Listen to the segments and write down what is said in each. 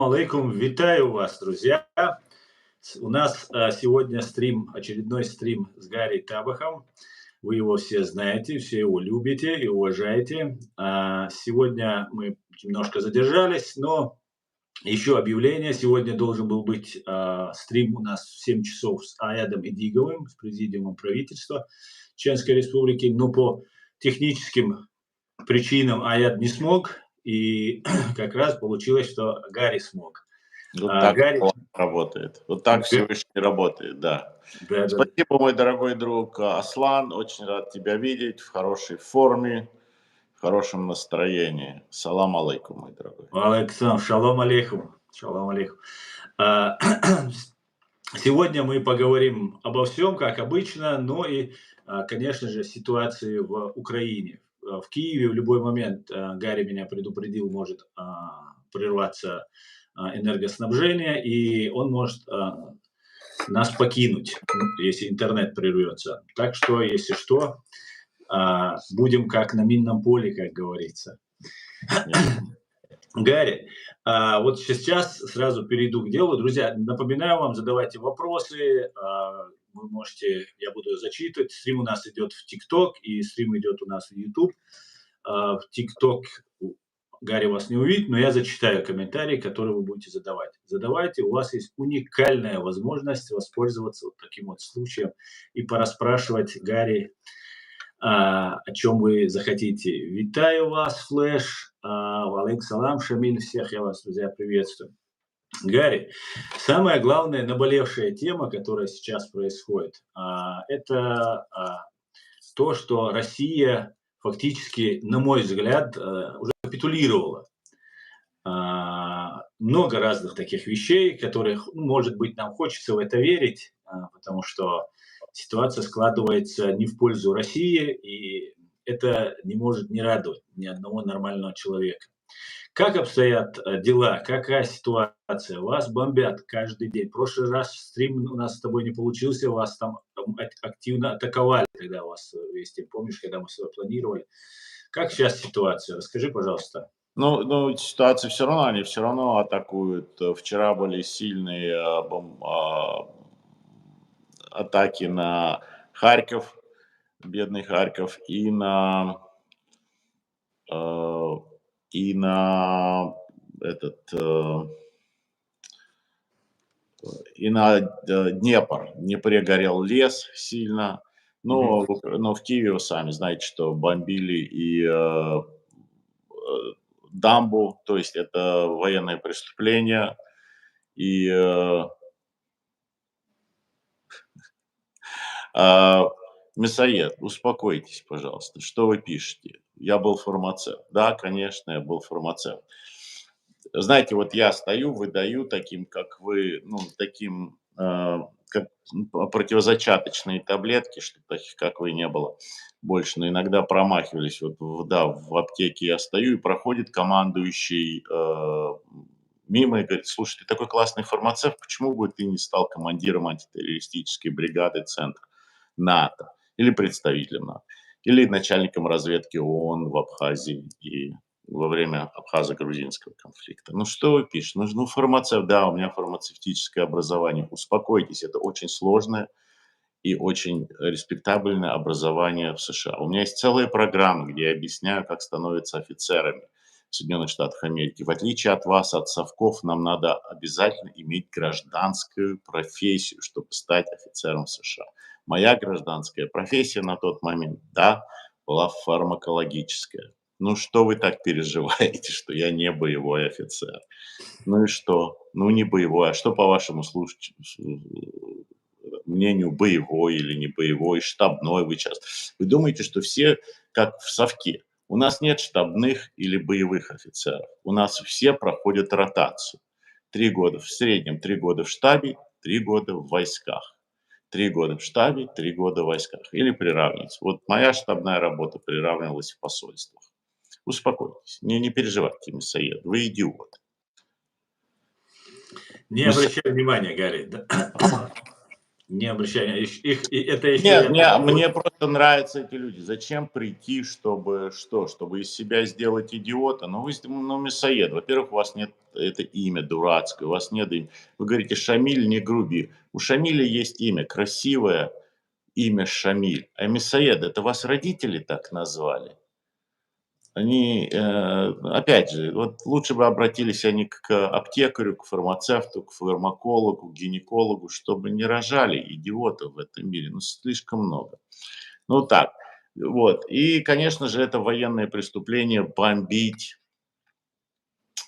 Алейкум, витаю вас, друзья. У нас сегодня стрим, очередной стрим с Гарри Табахом. Вы его все знаете, все его любите и уважаете. Сегодня мы немножко задержались, но еще объявление. Сегодня должен был быть стрим у нас в 7 часов с Аядом Идиговым, с президиумом правительства Чеченской Республики, но по техническим причинам Аяд не смог, и как раз получилось, что Гарри смог. Вот так Гарри, работает. Вот так Всевышний работает, да. да. Спасибо, мой дорогой друг Аслан. Очень рад тебя видеть в хорошей форме, в хорошем настроении. Салам алейкум, мой дорогой. Александр, шалом алейкум. Шалом алейкум. Сегодня мы поговорим обо всем, как обычно, но и, конечно же, ситуации в Украине. В Киеве в любой момент, Гарри меня предупредил, может прерваться энергоснабжение, и он может нас покинуть, если интернет прервется. Так что, если что, будем как на минном поле, как говорится. Гарри, вот сейчас сразу перейду к делу. Друзья, напоминаю вам, задавайте вопросы. Вы можете, я буду зачитывать. Стрим у нас идет в ТикТок, и стрим идет у нас в YouTube. В ТикТок Гарри вас не увидит, но я зачитаю комментарии, которые вы будете задавать. Задавайте, у вас есть уникальная возможность воспользоваться вот таким вот случаем и пораспрашивать Гарри, о чем вы захотите. Витаю вас, Флэш, Валейк Салам, Шамиль, всех я вас, друзья, приветствую. Гарри, самая главная наболевшая тема, которая сейчас происходит, это то, что Россия фактически, на мой взгляд, уже капитулировала. Много разных таких вещей, которых, может быть, нам хочется в это верить, потому что ситуация складывается не в пользу России, и это не может не радовать ни одного нормального человека. Как обстоят дела? Какая ситуация? Вас бомбят каждый день. В прошлый раз стрим у нас с тобой не получился, вас там активно атаковали, когда вас вести. Помнишь, когда мы с тобой планировали? Как сейчас ситуация? Расскажи, пожалуйста. Ну, ситуация все равно, они все равно атакуют. Вчера были сильные атаки на Харьков, бедный Харьков, и на Днепр. В Днепре горел лес сильно. Но в Киеве, вы сами знаете, что бомбили и дамбу, то есть это военное преступление. И Мясоед, успокойтесь, пожалуйста. Что вы пишете? Я был фармацевт. Да, конечно, я был фармацевт. Знаете, вот я стою, выдаю таким, как вы, как противозачаточные таблетки, чтобы таких, как вы, не было больше. Но иногда промахивались. В аптеке я стою, и проходит командующий мимо и говорит: слушай, ты такой классный фармацевт, почему бы ты не стал командиром антитеррористической бригады «Центр» НАТО, или представителем НАТО, или начальником разведки ООН в Абхазии и во время абхазо-грузинского конфликта. Ну что вы пишете? Фармацевт, да, у меня фармацевтическое образование. Успокойтесь, это очень сложное и очень респектабельное образование в США. У меня есть целая программа, где я объясняю, как становятся офицерами в Соединенных Штатах Америки. В отличие от вас, от совков, нам надо обязательно иметь гражданскую профессию, чтобы стать офицером в США. Моя гражданская профессия на тот момент, да, была фармакологическая. Ну что вы так переживаете, что я не боевой офицер? Ну и что? Ну не боевой. А что, по вашему мнению, боевой или не боевой, штабной вы сейчас? Вы думаете, что все как в совке? У нас нет штабных или боевых офицеров. У нас все проходят ротацию. 3 года в среднем, 3 года в штабе, 3 года в войсках. 3 года в штабе, 3 года в войсках. Или приравнивать. Вот моя штабная работа приравнивалась в посольствах. Успокойтесь, не переживайте, мясоед, вы идиот. Не обращай внимания, Гарри. Не обращай, это еще Нет, я так мне просто нравятся эти люди. Зачем прийти, чтобы что? Чтобы из себя сделать идиота? Ну, вы, ну, мясоед. Во-первых, у вас нет это имя дурацкое, у вас нет имя. Вы говорите, Шамиль, не груби. У Шамиля есть имя, красивое имя Шамиль. А мясоед, это вас родители так назвали? Они, опять же, вот лучше бы обратились они к аптекарю, к фармацевту, к фармакологу, к гинекологу, чтобы не рожали идиотов в этом мире. Ну, слишком много. Ну, так, вот. И, конечно же, это военное преступление бомбить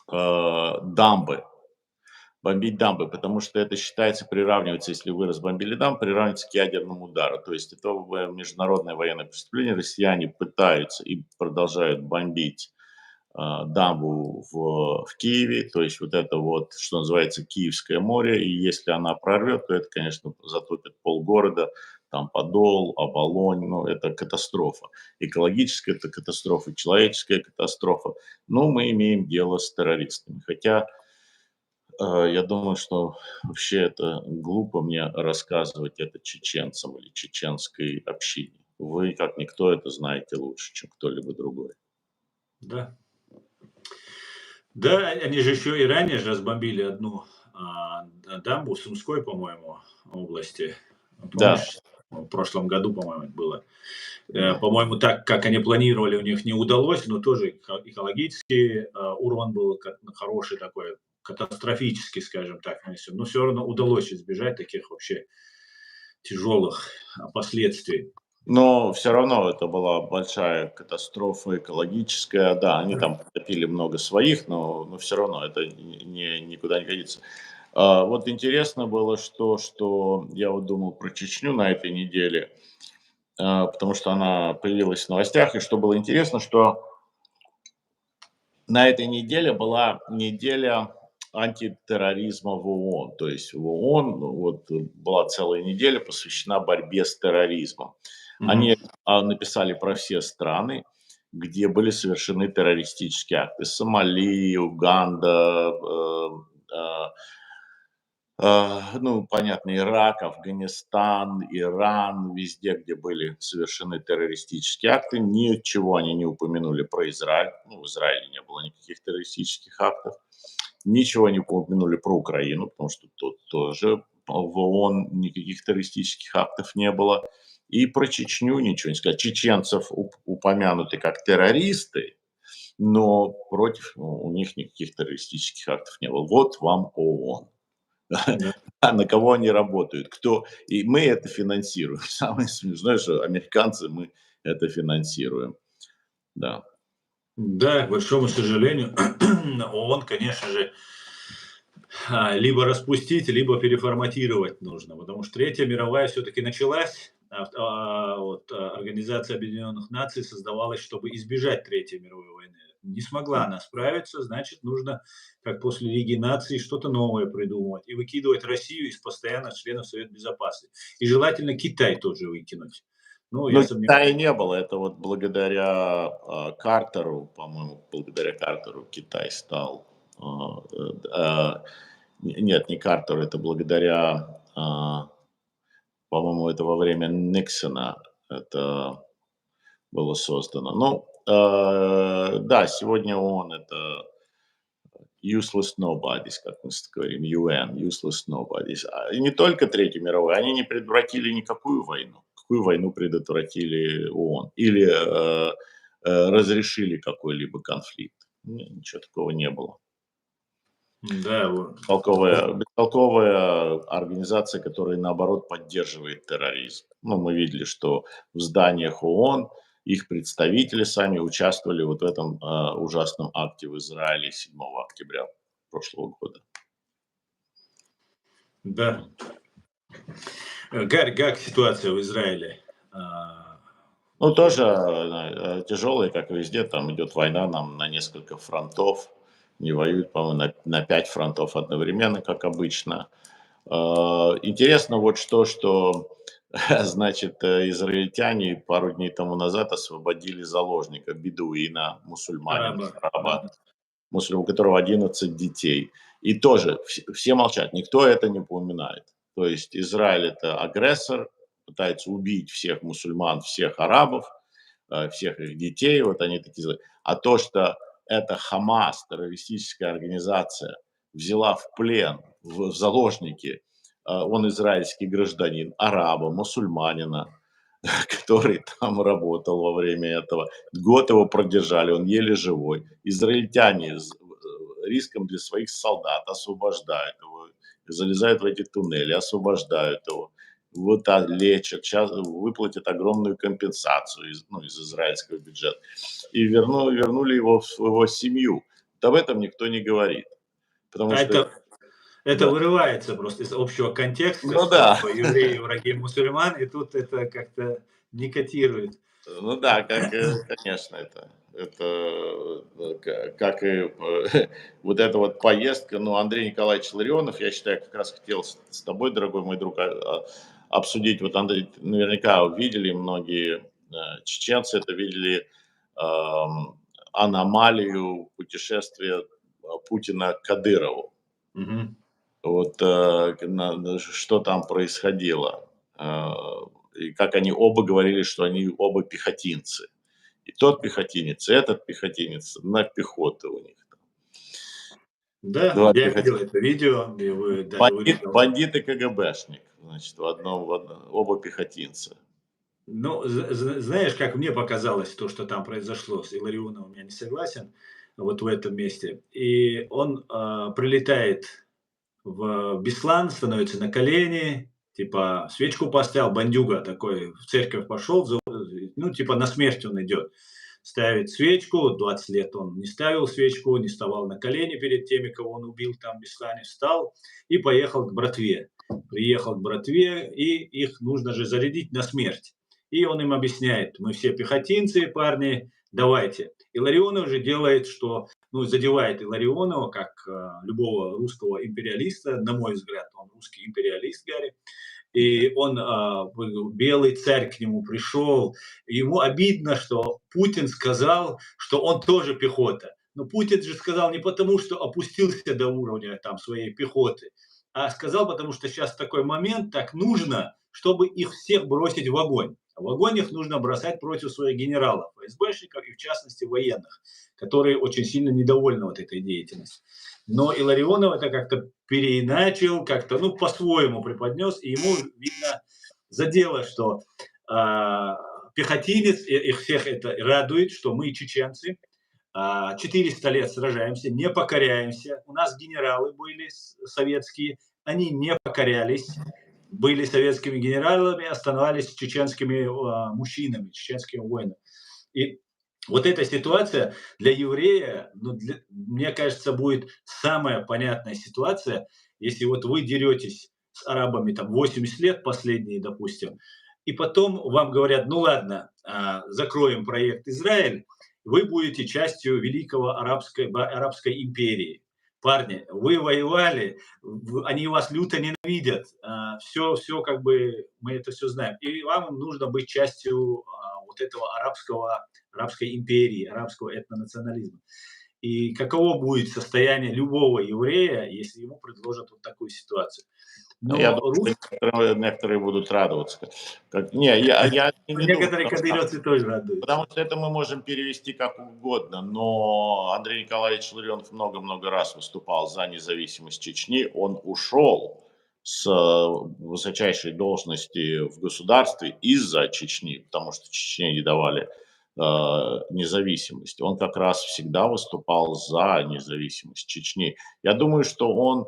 дамбы. Бомбить дамбы, потому что это считается, приравнивается, если вы разбомбили дамбу, приравнивается к ядерному удару. То есть это международное военное преступление. Россияне пытаются и продолжают бомбить дамбу в Киеве, то есть вот это вот, что называется, Киевское море, и если она прорвет, то это, конечно, затопит полгорода, там Подол, Оболонь, ну, это катастрофа. Экологическая это катастрофа, человеческая катастрофа. Но мы имеем дело с террористами. Хотя я думаю, что вообще это глупо мне рассказывать это чеченцам или чеченской общине. Вы, как никто, это знаете лучше, чем кто-либо другой. Да. Да, они же еще и ранее же разбомбили одну дамбу в Сумской, по-моему, области. Да, Помнишь, в прошлом году, по-моему, это было. да. По-моему, так, как они планировали, у них не удалось, но тоже экологический урон был хороший такой, катастрофический, скажем так, нанесен. Но все равно удалось избежать таких вообще тяжелых последствий. Но все равно это была большая катастрофа экологическая. Да, они там потопили много своих, но все равно это никуда не годится. Вот интересно было, что я вот думал про Чечню на этой неделе, потому что она появилась в новостях. И что было интересно, что на этой неделе была неделя антитерроризма в ООН. То есть в ООН вот, была целая неделя посвящена борьбе с терроризмом. Мгм. Они написали про все страны, где были совершены террористические акты. Сомали, Уганда, ну, понятно, Ирак, Афганистан, Иран, везде, где были совершены террористические акты. Ничего они не упомянули про Израиль. Ну, в Израиле не было никаких террористических актов. Ничего не упомянули про Украину, потому что тут тоже в ООН никаких террористических актов не было. И про Чечню ничего не сказать. Чеченцев упомянуты как террористы, но против у них никаких террористических актов не было. Вот вам ООН. Да. А на кого они работают? Кто? И мы это финансируем. Самое смешное, что американцы мы это финансируем. Да. Да, к большому сожалению, ООН, конечно же, либо распустить, либо переформатировать нужно, потому что Третья мировая все-таки началась, Организация Объединенных Наций создавалась, чтобы избежать Третьей мировой войны. Не смогла она справиться, значит, нужно, как после Лиги наций, что-то новое придумывать и выкидывать Россию из постоянных членов Совета Безопасности. И желательно Китай тоже выкинуть. Ну, я Но сомневаюсь. Китая не было. Это вот благодаря Картеру, по-моему, благодаря Картеру Китай стал. Нет, не Картеру, это благодаря, по-моему, это во время Никсона это было создано. Ну, да, сегодня ООН это useless nobodies, как мы говорим, UN, useless nobodies. И не только Третью мировую, они не предотвратили никакую войну. Какую войну предотвратили ООН? Или разрешили какой-либо конфликт? Ничего такого не было. Да, вот. Бестолковая организация, которая, наоборот, поддерживает терроризм. Ну, мы видели, что в зданиях ООН их представители сами участвовали вот в этом ужасном акте в Израиле 7 октября прошлого года. Да. Гарри, как ситуация в Израиле? Ну, тоже тяжелая, как и везде. Там идет война нам на несколько фронтов. Не воюют, по-моему, на 5 фронтов одновременно, как обычно. Интересно вот что значит, израильтяне пару дней тому назад освободили заложника, бедуина, мусульманина, Араба, да. араба, у которого 11 детей. И тоже все молчат, никто это не упоминает. То есть Израиль – это агрессор, пытается убить всех мусульман, всех арабов, всех их детей, вот они такие злые. А то, что это Хамас, террористическая организация, взяла в плен, в заложники, он израильский гражданин, араба, мусульманина, который там работал во время этого. Год его продержали, он еле живой. Израильтяне с риском для своих солдат освобождают его, залезают в эти туннели, освобождают его. Вот лечат, сейчас выплатят огромную компенсацию из израильского бюджета. И вернули его в его семью. Вот об этом никто не говорит. Потому А что, это да. вырывается просто из общего контекста, Ну что да, евреи враги мусульман, и тут это как-то не котирует. ну да, конечно, как и вот эта вот поездка, ну, Андрей Николаевич Ларионов, я считаю, как раз хотел с тобой, дорогой мой друг, обсудить, вот, Андрей, наверняка видели многие чеченцы, это видели эм, аномалию путешествия Путина к Кадырову. Мгм. Вот что там происходило. И как они оба говорили, что они оба пехотинцы. И тот пехотинец, и этот пехотинец на пехоты у них. Да, Два я видел пехотинца. это видео, и вы даже вырезал. Бандит и КГБшник. Значит, оба пехотинца. Ну, знаешь, как мне показалось то, что там произошло с Илларионовым, я не согласен вот в этом месте. И он прилетает в Беслан, становится на колени, типа свечку поставил, бандюга такой, в церковь пошел, ну, типа на смерть он идет. Ставит свечку, 20 лет он не ставил свечку, не вставал на колени перед теми, кого он убил там в Беслане, встал и поехал к братве. Приехал к братве, и их нужно же зарядить на смерть. И он им объясняет: мы все пехотинцы, парни, давайте. И Ларионов же делает, что, ну, задевает Илларионова, как любого русского империалиста, на мой взгляд, он русский империалист, Гарри, и он, белый царь к нему пришел, ему обидно, что Путин сказал, что он тоже пехота. Но Путин же сказал не потому, что опустился до уровня там своей пехоты, а сказал, потому что сейчас такой момент, так нужно, чтобы их всех бросить в огонь. А в огонь их нужно бросать против своих генералов, ФСБшников и, в частности, военных, которые очень сильно недовольны вот этой деятельностью. Но Илларионов это как-то переиначил, как-то, ну, по-своему преподнес, и ему, видно, задело, что пехотинец, их всех это радует, что мы, чеченцы, 400 лет сражаемся, не покоряемся. У нас генералы были советские, они не покорялись, были советскими генералами, оставались чеченскими мужчинами, чеченскими воинами. И вот эта ситуация для еврея, ну, мне кажется, будет самая понятная ситуация, если вот вы деретесь с арабами там 80 лет последние, допустим, и потом вам говорят: ну ладно, закроем проект Израиль, вы будете частью великого арабской империи. Парни, вы воевали, они вас люто ненавидят, все как бы мы это все знаем, и вам нужно быть частью вот этого арабской империи, арабского этнонационализма. И каково будет состояние любого еврея, если ему предложат вот такую ситуацию? Я Но думаю, что некоторые будут радоваться. Я не веду, некоторые кадырёвцы тоже радуются. потому что это мы можем перевести как угодно, но Андрей Николаевич Ларионов много-много раз выступал за независимость Чечни. Он ушел с высочайшей должности в государстве из-за Чечни, потому что Чечне не давали независимость. Он как раз всегда выступал за независимость Чечни. Я думаю, что он,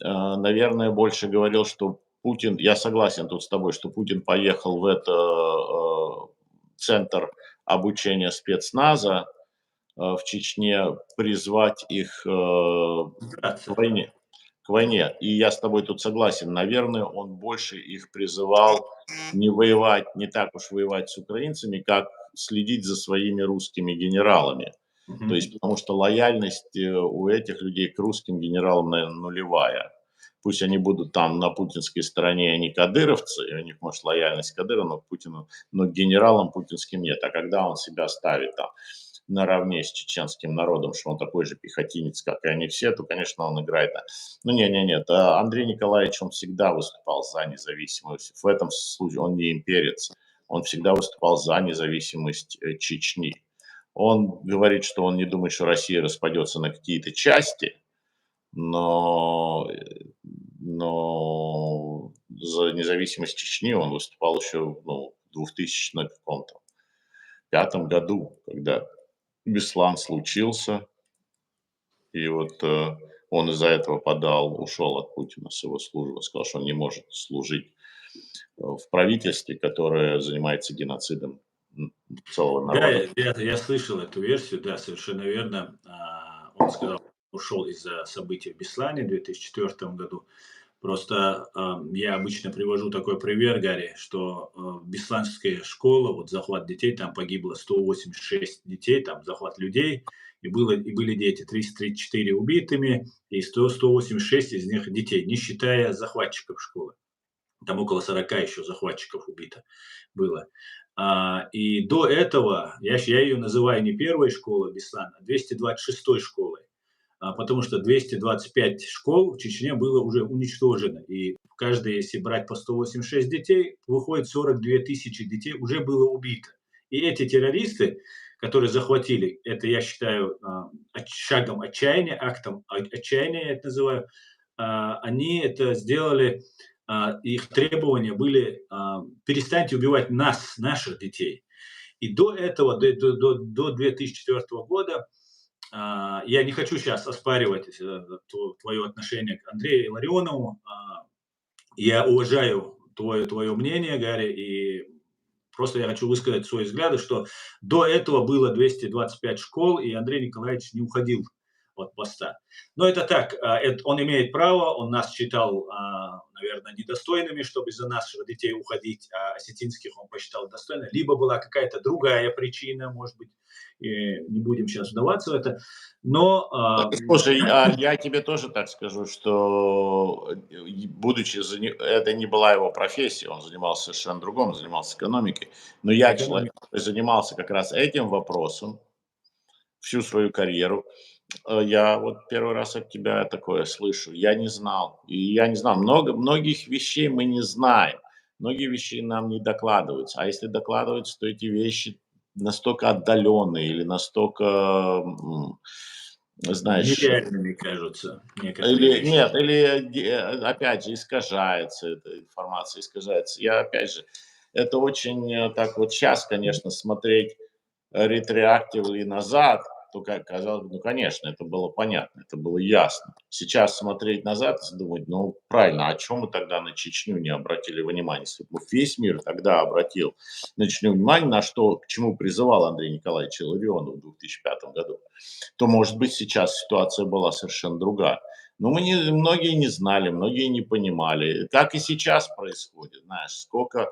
наверное, больше говорил, что Путин, я согласен тут с тобой, что Путин поехал в это центр обучения спецназа в Чечне, призвать их к войне. К войне. И я с тобой тут согласен. Наверное, он больше их призывал не воевать, не так уж воевать с украинцами, как следить за своими русскими генералами. То есть, потому что лояльность у этих людей к русским генералам, наверное, нулевая. Пусть они будут там на путинской стороне, они кадыровцы, и у них, может, лояльность к Кадырову, но к Путину, но к генералам путинским нет. А когда он себя ставит там наравне с чеченским народом, что он такой же пехотинец, как и они все, то, конечно, он играет. Ну, нет. Андрей Николаевич, он всегда выступал за независимость. В этом случае он не имперец. Он всегда выступал за независимость Чечни. Он говорит, что он не думает, что Россия распадется на какие-то части, но за независимость Чечни он выступал еще в 2000 каком-то пятом году, когда Беслан случился, и вот он из-за этого ушел от Путина с его службы, сказал, что он не может служить в правительстве, которое занимается геноцидом целого Да, народа. я слышал эту версию, да, совершенно верно. Он сказал, ушел из-за событий в Беслане в 2004 году. Просто я обычно привожу такой пример, Гарри, что Бесланская школа, вот захват детей, там погибло 186 детей, там захват людей, и были дети, 334 убитыми, и 186 из них детей, не считая захватчиков школы. Там около 40 еще захватчиков убито было. И до этого, я ее называю не первой школой Беслана, а 226-й школой. Потому что 225 школ в Чечне было уже уничтожено. И в каждой, если брать по 186 детей, выходит 42 тысячи детей уже было убито. И эти террористы, которые захватили, это я считаю шагом отчаяния, актом отчаяния я это называю, они это сделали, их требования были перестаньте убивать нас, наших детей. И до этого, до 2004 года, я не хочу сейчас оспаривать твое отношение к Андрею Илларионову. Я уважаю твое мнение, Гарри, и просто я хочу высказать свои взгляды, что до этого было 225 школ, и Андрей Николаевич не уходил от поста. Но это так, он имеет право, он нас считал, наверное, недостойными, чтобы за наших детей уходить, а осетинских он посчитал достойными. Либо была какая-то другая причина, может быть, не будем сейчас вдаваться в это. Но Слушай, я тебе тоже так скажу, что будучи это не была его профессия, он занимался совершенно другим, он занимался экономикой. Но я человек, экономика. который занимался как раз этим вопросом всю свою карьеру. Я вот первый раз от тебя такое слышу. Я не знал. И я не знал. Многих вещей мы не знаем. Многие вещи нам не докладываются. А если докладываются, то эти вещи настолько отдаленные или настолько, знаешь, Нереальными кажутся некоторые или вещи. нет, или опять же искажается эта информация, искажается. Я опять же, это очень так вот сейчас, конечно, смотреть ретроактивно назад, то как казалось бы, ну, конечно, это было понятно, это было ясно. Сейчас смотреть назад и думать, ну, правильно, а чем мы тогда на Чечню не обратили внимания? Если бы весь мир тогда обратил на Чечню внимание, на что, к чему призывал Андрей Николаевич Илларионов в 2005 году, то, может быть, сейчас ситуация была совершенно другая. Но многие не знали, многие не понимали. Так и сейчас происходит, знаешь, сколько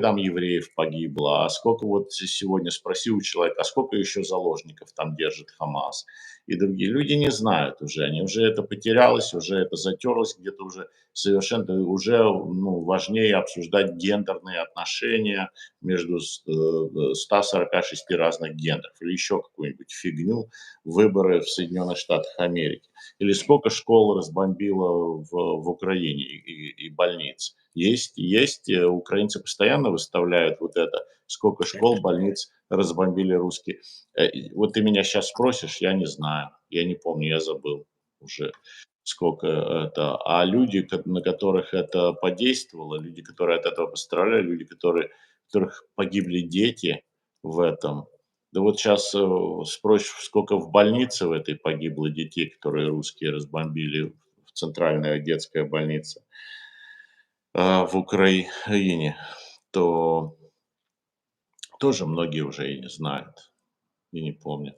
там евреев погибло, а сколько вот сегодня спросил у человека, а сколько еще заложников там держит Хамас и другие. Люди не знают уже, они уже это потерялось, уже это затерлось где-то уже совершенно, уже важнее обсуждать гендерные отношения между 146 разных гендеров или еще какую-нибудь фигню, выборы в Соединенных Штатах Америки. Или сколько школ разбомбило в Украине и больниц. Есть, украинцы постоянно выставляют вот это, сколько школ, больниц разбомбили русские. Вот ты меня сейчас спросишь, я не знаю, я не помню, я забыл уже сколько это. А люди, на которых это подействовало, люди, которые от этого пострадали, люди, которых погибли дети в этом. Да вот сейчас спросишь, сколько в больнице в этой погибло детей, которые русские разбомбили, в центральная детская больница в Украине, то тоже многие уже и не знают, и не помнят.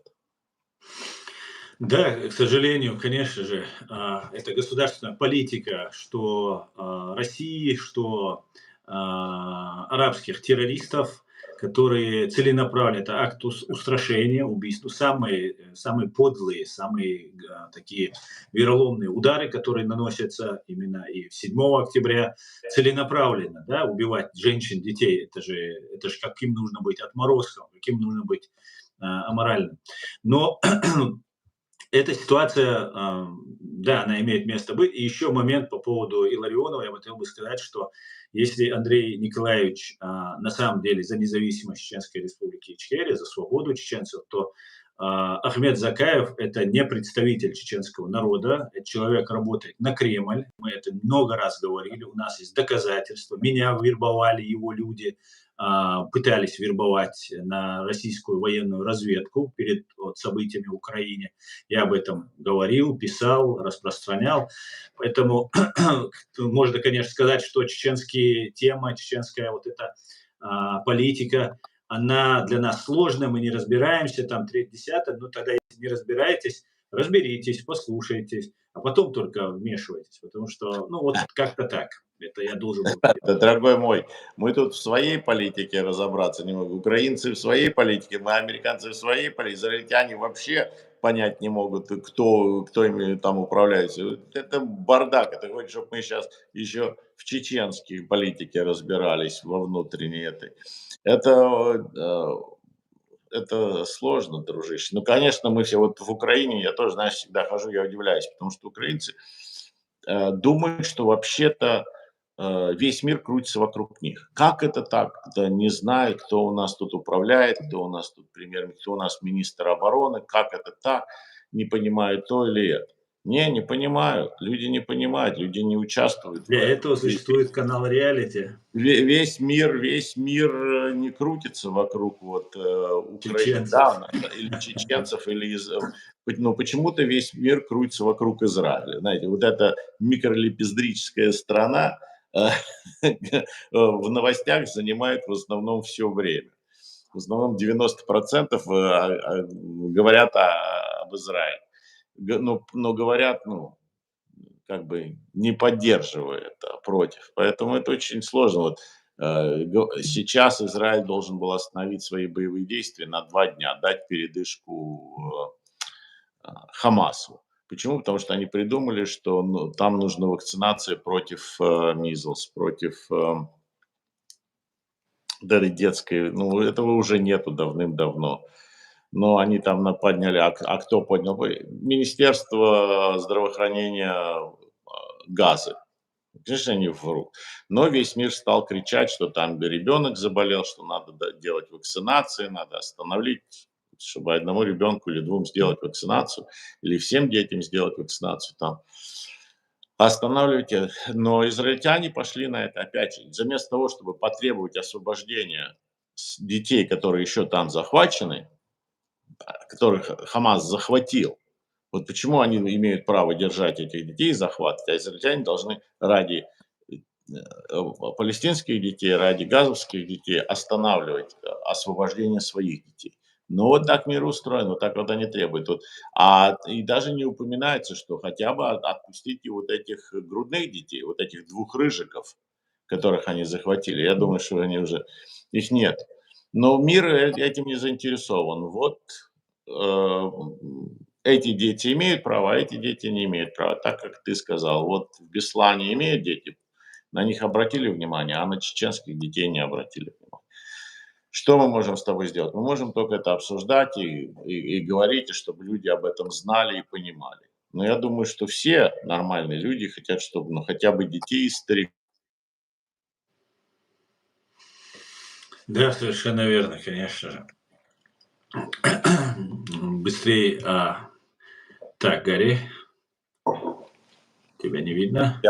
Да, к сожалению, конечно же, это государственная политика, что России, что арабских террористов. которые целенаправленно, это акт устрашения, убийства, самые подлые, самые такие вероломные удары, которые наносятся именно и 7 октября, целенаправленно, да, убивать женщин, детей, это же каким нужно быть отморозком, каким нужно быть аморальным. Но эта ситуация, да, она имеет место быть. И еще момент по поводу Илларионова. Я хотел бы сказать, что если Андрей Николаевич на самом деле за независимость Чеченской Республики Ичкерия, за свободу чеченцев, то Ахмед Закаев – это не представитель чеченского народа. Этот человек работает на Кремль. Мы это много раз говорили. У нас есть доказательства. Меня вербовали его люди, пытались вербовать на российскую военную разведку перед событиями в Украине. Я об этом говорил, писал, распространял. Поэтому можно, конечно, сказать, что чеченские темы, чеченская вот эта политика, она для нас сложная, мы не разбираемся, там 3-10, но тогда, если не разбираетесь, разберитесь, послушайтесь, а потом только вмешивайтесь, потому что, ну, вот как-то так. Это я должен был Да, дорогой мой, мы тут в своей политике разобраться не могут. Украинцы в своей политике, мы американцы в своей политике, израильтяне вообще понять не могут, кто ими там управляет. Это бардак. Это хочет, чтобы мы сейчас еще в чеченской политике разбирались, во внутренней этой. Это сложно, дружище. Ну, конечно, мы все вот в Украине, я тоже, знаешь, всегда хожу, я удивляюсь, потому что украинцы думают, что вообще-то весь мир крутится вокруг них. Как это так? Да не знаю, кто у нас тут управляет, кто у нас тут премьер, кто у нас министр обороны, как это так, не понимают то или это. Не понимают, люди не понимают, люди не участвуют в Для этом. этого существует канал реалити. Весь мир не крутится вокруг вот Украины, Чеченцев. да, или чеченцев, но почему-то весь мир крутится вокруг Израиля. Знаете, вот эта микролепиздрическая страна в новостях занимает в основном все время. В основном 90% говорят об Израиле. Но говорят, как бы не поддерживая это, а против. Поэтому это очень сложно. Вот, сейчас Израиль должен был остановить свои боевые действия на 2 дня, дать передышку Хамасу. Почему? Потому что они придумали, что там нужна вакцинация против мизлс, против этой детской, этого уже нету давным-давно. Но они там подняли, а кто поднял? Министерство здравоохранения Газы. Конечно, они врут. Но весь мир стал кричать, что там ребенок заболел, что надо делать вакцинации, надо остановить, чтобы одному ребенку или 2 сделать вакцинацию, или всем детям сделать вакцинацию там. Останавливайте. Но израильтяне пошли на это опять же. Вместо того, чтобы потребовать освобождения детей, которые еще там захвачены, которых Хамас захватил. Вот почему они имеют право держать этих детей и захватывать, а израильтяне должны ради палестинских детей, ради газовских детей останавливать освобождение своих детей. Но вот так мир устроен, вот так вот они требуют. И даже не упоминается, что хотя бы отпустите вот этих грудных детей, вот этих 2 рыжиков, которых они захватили. Я думаю, что их нет. Но мир этим не заинтересован. Вот эти дети имеют право, а эти дети не имеют права. Так, как ты сказал, вот в Беслане имеют дети, на них обратили внимание, а на чеченских детей не обратили внимания. Что мы можем с тобой сделать? Мы можем только это обсуждать и говорить, чтобы люди об этом знали и понимали. Но я думаю, что все нормальные люди хотят, чтобы хотя бы детей и стариков. Да, совершенно верно, конечно же. Быстрее. Так, Гарри, тебя не видно?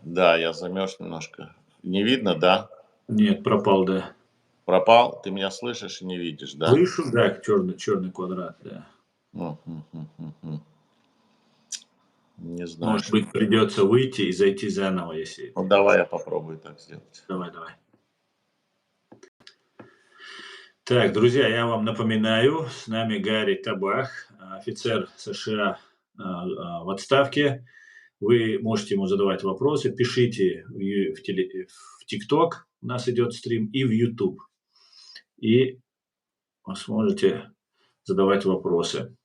Да, я замерз немножко. Не видно, да? Нет, пропал, да. Пропал? Ты меня слышишь и не видишь, да? Слышу, да, черный квадрат, да. Не знаю. Может быть, придется выйти и зайти заново, если... Ну, давай я попробую так сделать. Давай. Так, друзья, я вам напоминаю, с нами Гарри Табах, офицер США в отставке. Вы можете ему задавать вопросы, пишите в TikTok, у нас идет стрим, и в YouTube. и вы сможете задавать вопросы.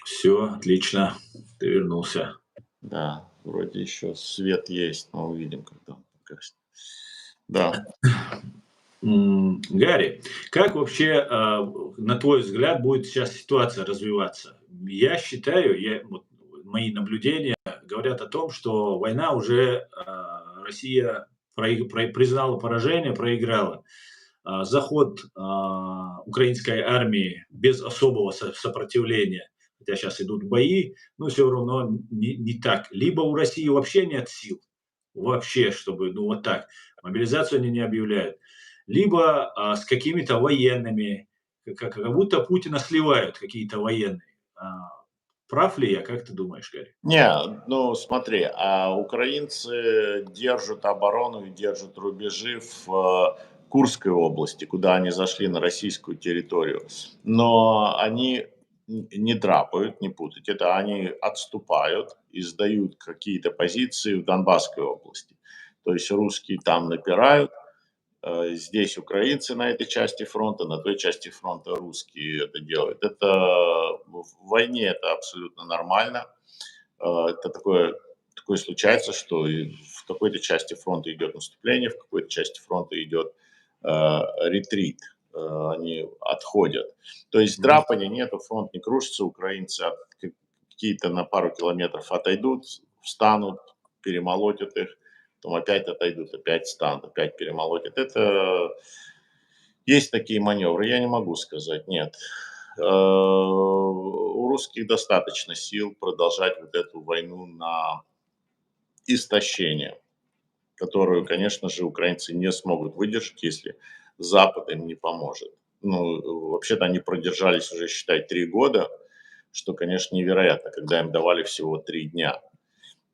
Все, отлично, ты вернулся. Да, вроде еще свет есть, но увидим, когда он погаснет. Да. Гарри, как вообще, на твой взгляд, будет сейчас ситуация развиваться? Я считаю, вот мои наблюдения говорят о том, что война уже, Россия признала поражение, проиграла. Заход, украинской армии без особого сопротивления, хотя сейчас идут бои, но все равно не так. Либо у России вообще нет сил, вообще, чтобы, ну, вот так, мобилизацию они не объявляют, либо, с какими-то военными, как будто Путина сливают какие-то военные. Прав ли я, как ты думаешь, Гарри? Не, ну смотри, а украинцы держат оборону и держат рубежи в Курской области, куда они зашли на российскую территорию. Но они не драпают, не путать. Это они отступают и сдают какие-то позиции в Донбасской области. То есть русские там напирают, здесь украинцы на этой части фронта, на той части фронта русские это делают. Это в войне это абсолютно нормально. Это такое случается, что и в какой-то части фронта идет наступление, в какой-то части фронта идет ретрит, они отходят. То есть драпания нету, фронт не крушится, украинцы какие-то на пару километров отойдут, встанут, перемолотят их, потом опять отойдут, опять встанут, опять перемолотят. Это есть такие маневры, я не могу сказать, нет. У русских достаточно сил продолжать вот эту войну на истощение, которую, конечно же, украинцы не смогут выдержать, если Запад им не поможет. Ну, вообще-то они продержались уже, считай, 3 года, что, конечно, невероятно, когда им давали всего 3 дня.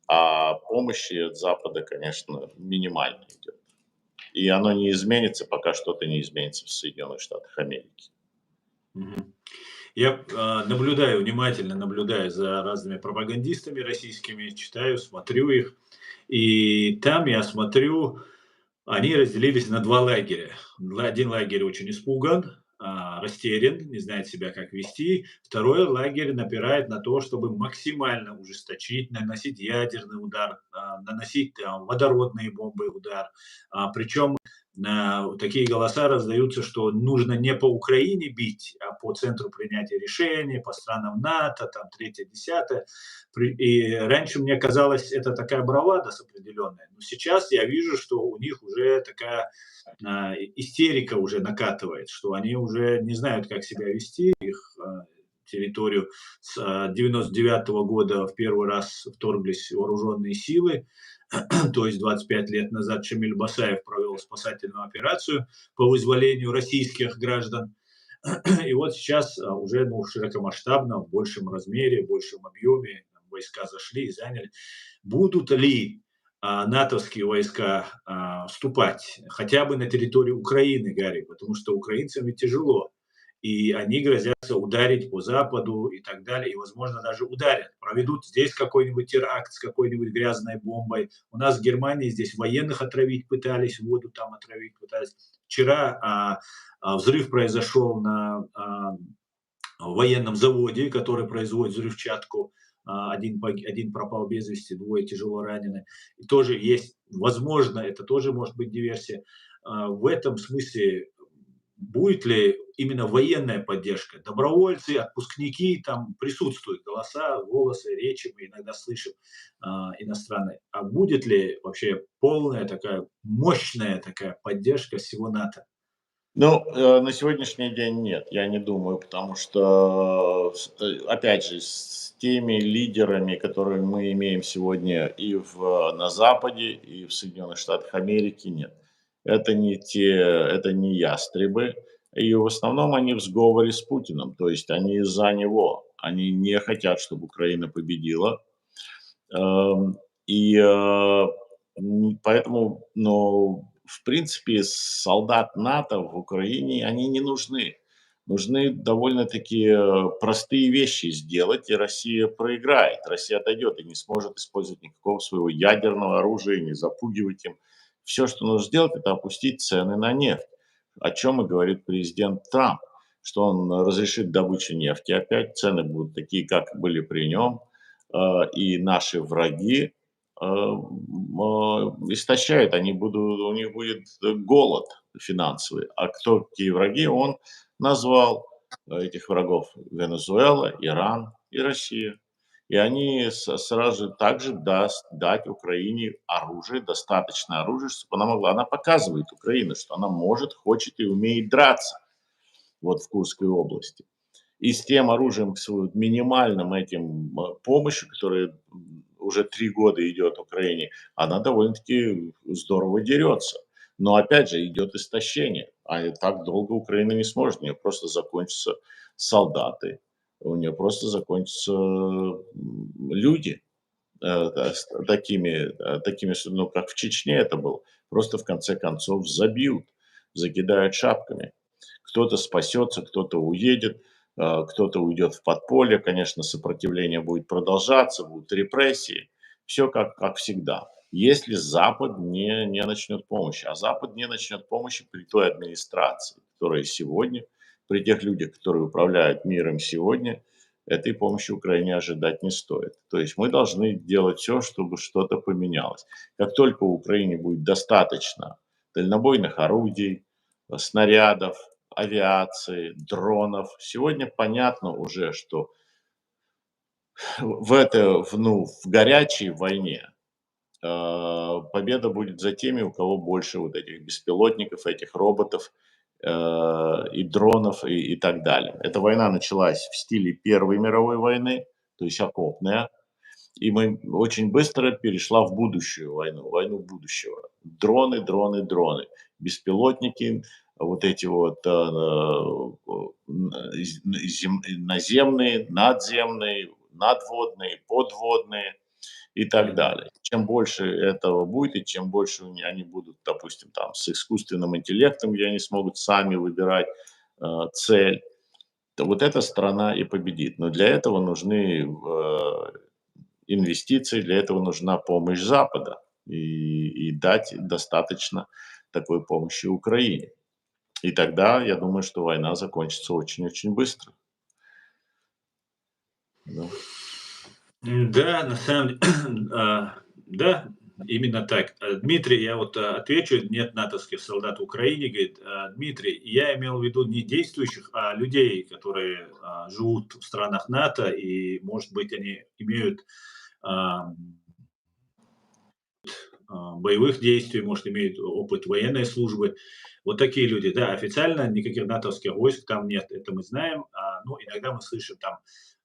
А помощи от Запада, конечно, минимально идет. И оно не изменится, пока что-то не изменится в Соединенных Штатах Америки. Я наблюдаю, внимательно наблюдаю за разными пропагандистами российскими, читаю, смотрю их. И там я смотрю, они разделились на два лагеря. Один лагерь очень испуган, растерян, не знает себя как вести. Второй лагерь напирает на то, чтобы максимально ужесточить, наносить ядерный удар, наносить водородные бомбы удар. Причем такие голоса раздаются, что нужно не по Украине бить, а по центру принятия решений, по странам НАТО, там, третье, десятое. И раньше мне казалось, это такая бравада определенная. Но сейчас я вижу, что у них уже такая истерика уже накатывает, что они уже не знают, как себя вести. Их территорию с 99 года в первый раз вторглись вооруженные силы, то есть 25 лет назад Шамиль Басаев провел спасательную операцию по вызволению российских граждан. И вот сейчас уже широкомасштабно, в большем размере, в большем объеме войска зашли и заняли. Будут ли натовские войска вступать хотя бы на территорию Украины, Гарри? Потому что украинцам ведь тяжело. И они грозятся ударить по Западу и так далее, и, возможно, даже ударят. Проведут здесь какой-нибудь теракт с какой-нибудь грязной бомбой. У нас в Германии здесь военных отравить пытались, воду там отравить пытались. Вчера взрыв произошел на военном заводе, который производит взрывчатку. Один пропал без вести, двое тяжело ранены. И тоже есть, возможно, это тоже может быть диверсия. В этом смысле будет ли именно военная поддержка? Добровольцы, отпускники, там присутствуют голоса, голосы, речи мы иногда слышим иностранные. А будет ли вообще полная такая, мощная такая поддержка всего НАТО? Ну, на сегодняшний день нет, я не думаю, потому что, опять же, с теми лидерами, которые мы имеем сегодня на Западе, и в Соединенных Штатах Америки, нет. Это не ястребы, и в основном они в сговоре с Путиным, то есть они за него, они не хотят, чтобы Украина победила. Эм, и, Поэтому, но, в принципе, солдат НАТО в Украине, они не нужны. Нужны довольно-таки простые вещи сделать, и Россия проиграет. Россия отойдет и не сможет использовать никакого своего ядерного оружия, не запугивать им. Все, что нужно сделать, это опустить цены на нефть. о чем и говорит президент Трамп, что он разрешит добычу нефти опять, цены будут такие, как были при нем, и наши враги истощают, у них будет голод финансовый. А кто какие враги, он назвал этих врагов: Венесуэла, Иран и Россия. И они сразу же также даст дать Украине оружие, достаточно оружия, чтобы она могла. Она показывает Украине, что она может, хочет и умеет драться вот в Курской области. И с тем оружием, с вот минимальным этим помощью, которая уже 3 года идет Украине, она довольно-таки здорово дерется. Но опять же идет истощение, а и так долго Украина не сможет, у нее просто закончатся солдаты, у нее просто закончатся люди такими, ну, как в Чечне это было, просто в конце концов забьют, закидают шапками. Кто-то спасется, кто-то уедет, кто-то уйдет в подполье, конечно, сопротивление будет продолжаться, будут репрессии, все как всегда. Если Запад не начнет помощи, а Запад не начнет помощи при той администрации, которая сегодня, при тех людях, которые управляют миром сегодня, этой помощи Украине ожидать не стоит. То есть мы должны делать все, чтобы что-то поменялось. Как только у Украины будет достаточно дальнобойных орудий, снарядов, авиации, дронов, сегодня понятно уже, что в горячей войне победа будет за теми, у кого больше вот этих беспилотников, этих роботов и дронов и так далее. Эта война началась в стиле Первой мировой войны, то есть окопная, и мы очень быстро перешла в будущую войну, войну будущего. Дроны, дроны, дроны, беспилотники, вот эти вот наземные, надземные, надводные, подводные и так Мгм. далее. Чем больше этого будет, и чем больше они будут, допустим, там с искусственным интеллектом, где они смогут сами выбирать цель, то вот эта страна и победит. Но для этого нужны инвестиции, для этого нужна помощь Запада и дать достаточно такой помощи Украине. И тогда, я думаю, что война закончится очень-очень быстро. Да. Да, на самом деле, да, именно так. Дмитрий, я вот отвечу, нет натовских солдат в Украине, говорит, Дмитрий, я имел в виду не действующих, а людей, которые живут в странах НАТО, и, может быть, они имеют а, боевых действий, может, имеют опыт военной службы. Вот такие люди. Да, официально никаких натовских войск там нет, это мы знаем. Ну, иногда мы слышим там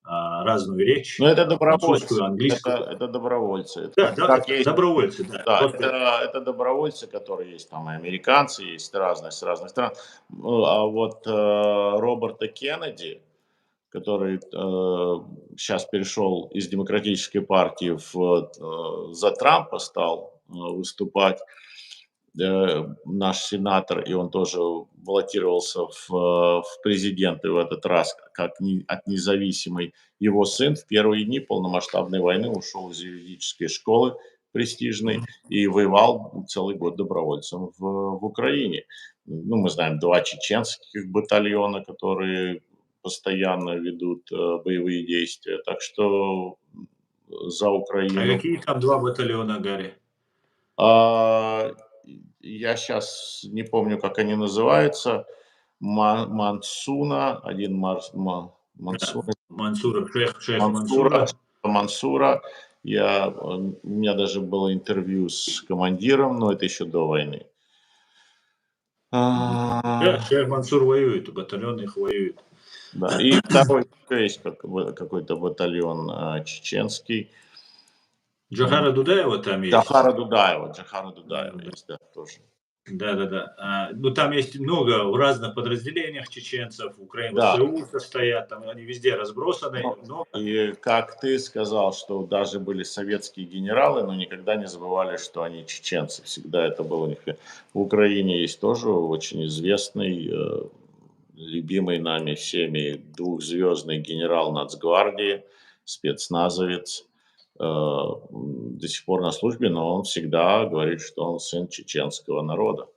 разную речь, Но это добровольцы, французскую, английскую. это добровольцы. Это Да, да, как есть, добровольцы, да. да, Просто это добровольцы, которые есть там и американцы, есть разные с разных стран. Ну, а вот Роберта Кеннеди, который сейчас перешел из Демократической партии за Трампа стал выступать, наш сенатор, и он тоже баллотировался в президенты в этот раз, как от независимый. Его сын в первые дни полномасштабной войны ушел из юридической школы престижной и воевал целый год добровольцем в Украине. Ну, мы знаем 2 чеченских батальона, которые постоянно ведут боевые действия. Так что за а Украину. какие там 2 батальона, Гарри? А, я сейчас не помню, как они называются. Мансуна, один Да, Мансура, Мансура, шейх Мансура, Мансура. Мансура. У меня даже было интервью с командиром, но это еще до войны. Мгм. Да, А, шейх Мансур воюет, батальон их воюет. да, и второй еще есть какой-то батальон чеченский. Джохара Дудаева там есть. Джахара Дудаева Да. есть, да, тоже. Да-да-да. Ну, там есть много в разных подразделениях чеченцев, Да, ВСУ состоят, там они везде разбросаны, ну, много. и как ты сказал, что даже были советские генералы, но никогда не забывали, что они чеченцы. Всегда это было у них. В Украине есть тоже очень известный, любимый нами всеми двухзвездный генерал Нацгвардии, спецназовец, до сих пор на службе, но он всегда говорит, что он сын чеченского народа.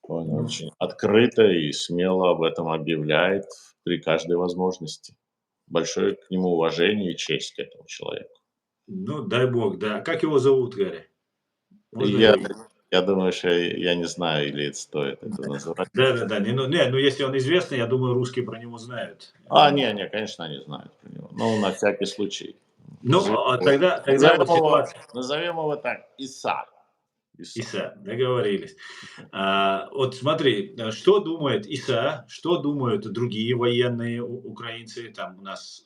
Он Ну, очень открыто и смело об этом объявляет при каждой возможности. Большое к нему уважение и честь к этому человеку. ну, дай бог, да. Как его зовут, Гарри? И Можно я, его? я думаю, что я не знаю, или это стоит это называть. Да-да-да. Ну, если он известный, я думаю, русские про него знают. Не, конечно, они знают про него. Ну, на всякий случай. Ну, Назовем его, тогда вот ситуация. назовем его так, Иса. Иса. Иса, договорились. Вот смотри, что думает Иса, что думают другие военные украинцы, там у нас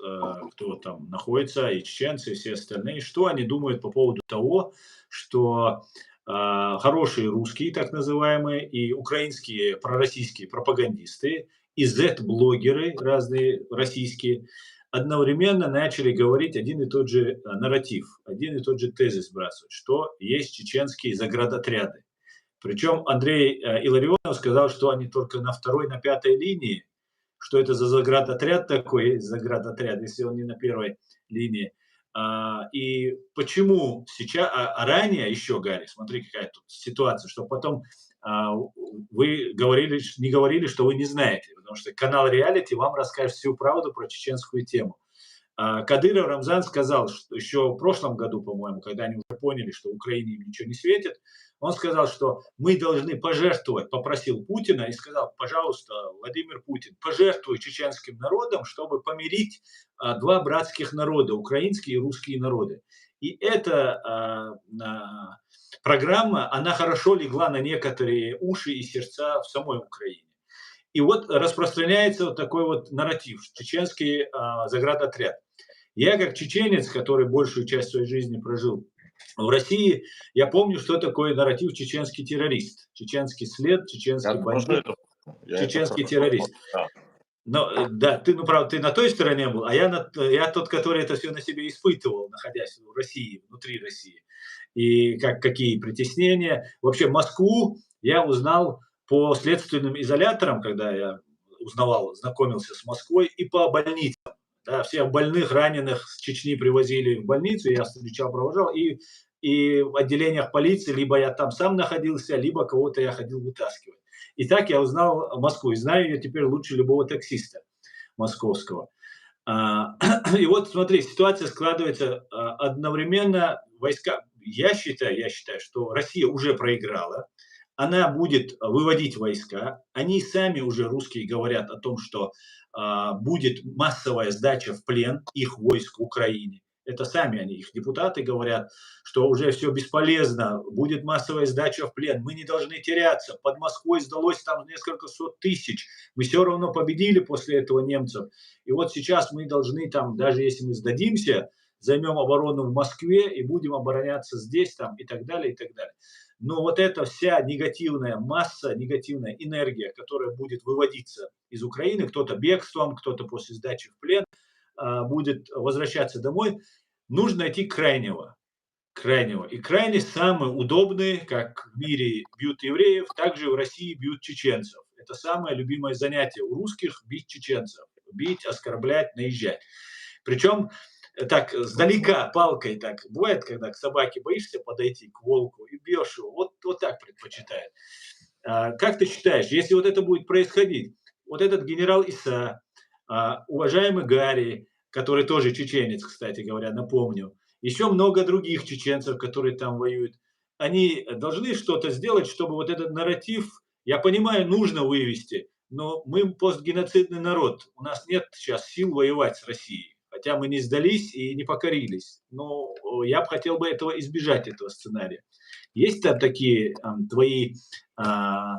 кто там находится, и чеченцы, и все остальные, что они думают по поводу того, что хорошие русские, так называемые, и украинские пророссийские пропагандисты, и Z-блогеры разные российские, одновременно начали говорить один и тот же нарратив, один и тот же тезис сбрасывать, что есть чеченские заградотряды. Причем Андрей Илларионов сказал, что они только на второй, на пятой линии, что это за заградотряд такой, заградотряд, если он не на первой линии. И почему сейчас, ранее еще, Гарри, смотри, какая тут ситуация, что потом вы говорили, не говорили, что вы не знаете, потому что канал реалити вам расскажет всю правду про чеченскую тему. Кадыров Рамзан сказал, что еще в прошлом году, по-моему, когда они уже поняли, что Украине им ничего не светит, он сказал, что мы должны пожертвовать, попросил Путина и сказал, пожалуйста, Владимир Путин, пожертвуй чеченским народом, чтобы помирить два братских народа, украинские и русские народы. И эта программа, она хорошо легла на некоторые уши и сердца в самой Украине. И вот распространяется вот такой вот нарратив, чеченский заградотряд. Я как чеченец, который большую часть своей жизни прожил в России, я помню, что такое нарратив чеченский террорист, чеченский след, Я чеченский тоже бандит, это помню. Я это чеченский хорошо террорист. помню, да. Но да, ты, ну правда, ты на той стороне был, а я тот, который это все на себе испытывал, находясь в России, внутри России. И какие притеснения. Вообще Москву я узнал по следственным изоляторам, когда я узнавал, знакомился с Москвой, и по больницам. Да, всех больных, раненых с Чечни привозили в больницу, я встречал, провожал, и в отделениях полиции либо я там сам находился, либо кого-то я ходил вытаскивать. И так я узнал Москву, и знаю ее теперь лучше любого таксиста московского. И вот смотри, ситуация складывается одновременно. Войска, я считаю, что Россия уже проиграла, она будет выводить войска, они сами уже, русские, говорят о том, что будет массовая сдача в плен их войск в Украине. Это сами они, их депутаты говорят, что уже все бесполезно, будет массовая сдача в плен, мы не должны теряться, под Москвой сдалось там несколько сот тысяч, мы все равно победили после этого немцев, и вот сейчас мы должны там, даже если мы сдадимся, займем оборону в Москве и будем обороняться здесь там и так далее, и так далее. Но вот эта вся негативная масса, негативная энергия, которая будет выводиться из Украины, кто-то бегством, кто-то после сдачи в плен, будет возвращаться домой, нужно найти крайнего. Крайнего. И крайний самый удобный, как в мире бьют евреев, также в России бьют чеченцев. Это самое любимое занятие у русских – бить чеченцев. Бить, оскорблять, наезжать. Причем так сдалека палкой так. Бывает, когда к собаке боишься подойти, к волку, и бьешь его. Вот так предпочитает. Как ты считаешь, если вот это будет происходить, вот этот генерал Иса, уважаемый Гарри, который тоже чеченец, кстати говоря, напомню, еще много других чеченцев, которые там воюют, они должны что-то сделать, чтобы вот этот нарратив, я понимаю, нужно вывести, но мы постгеноцидный народ, у нас нет сейчас сил воевать с Россией, хотя мы не сдались и не покорились, но я бы хотел бы этого избежать, этого сценария. Есть там такие твои, а,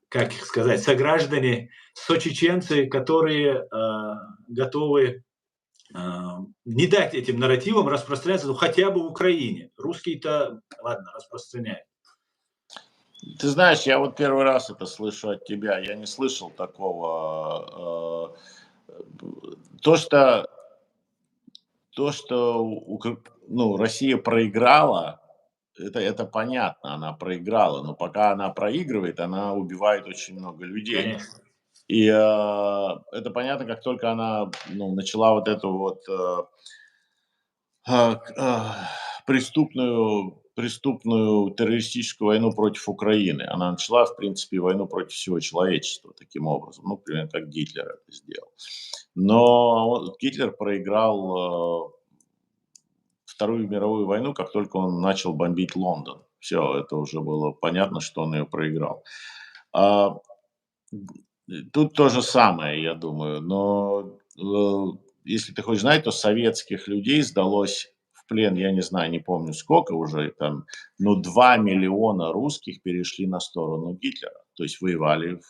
как их сказать, сограждане, сочеченцы, которые готовы не дать этим нарративам распространяться, ну, хотя бы в Украине. Русские-то, ладно, распространяют. Ты знаешь, я вот первый раз это слышу от тебя. Я не слышал такого. То, что, ну, Россия проиграла, это понятно, она проиграла. Но пока она проигрывает, она убивает очень много людей. Конечно. И это понятно, как только она начала вот эту вот преступную преступную террористическую войну против Украины. Она начала, в принципе, войну против всего человечества таким образом. Ну, примерно как Гитлер это сделал. Но Гитлер проиграл Вторую мировую войну, как только он начал бомбить Лондон. Все, это уже было понятно, что он ее проиграл. А, Тут то же самое, я думаю. Но если ты хочешь знать, то советских людей сдалось в плен, я не знаю, не помню сколько уже, там, но 2 миллиона русских перешли на сторону Гитлера. То есть воевали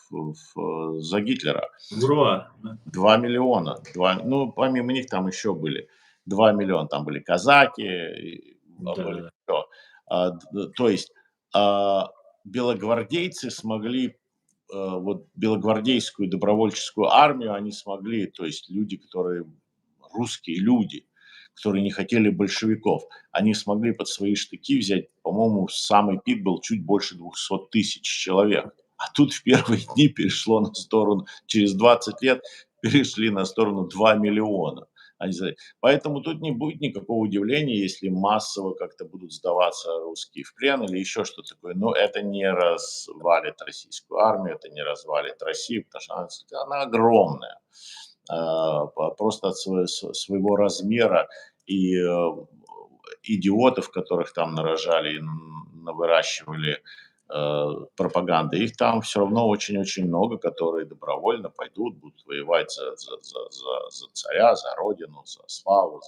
за Гитлера. Ура! Да. 2 миллиона. Ну, помимо них там еще были 2 миллиона. Там были казаки, были Да-да-да. всё. То есть а, белогвардейцы смогли, вот белогвардейскую добровольческую армию они смогли, то есть люди, которые русские люди, которые не хотели большевиков, они смогли под свои штыки взять, по-моему, самый пик был чуть больше 200 тысяч человек. А тут в первые дни перешло на сторону, через 20 лет перешли на сторону 2 миллиона. Поэтому тут не будет никакого удивления, если массово как-то будут сдаваться русские в плен или еще что-то такое. Но это не развалит российскую армию, это не развалит Россию, потому что она огромная. Просто от своего размера и идиотов, которых там нарожали и навыращивали пропаганды, их там все равно очень-очень много, которые добровольно пойдут, будут воевать за царя, за родину, за славу,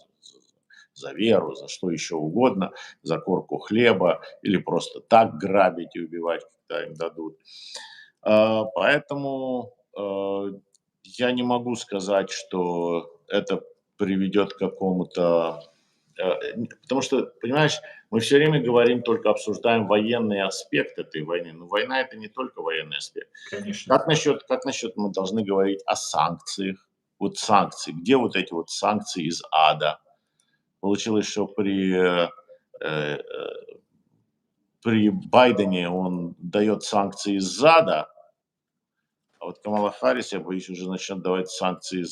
за веру, за что еще угодно, за корку хлеба или просто так грабить и убивать, когда им дадут. Поэтому я не могу сказать, что это приведет к какому-то... Потому что, понимаешь, мы все время говорим, только обсуждаем военный аспект этой войны. Но война – это не только военный аспект. Конечно. Как насчет мы должны говорить о санкциях? Вот санкции. Где вот эти вот санкции из ада? Получилось, что э, при Байдене он дает санкции из ада, а вот Камала Харрис, я боюсь, уже начнет давать санкции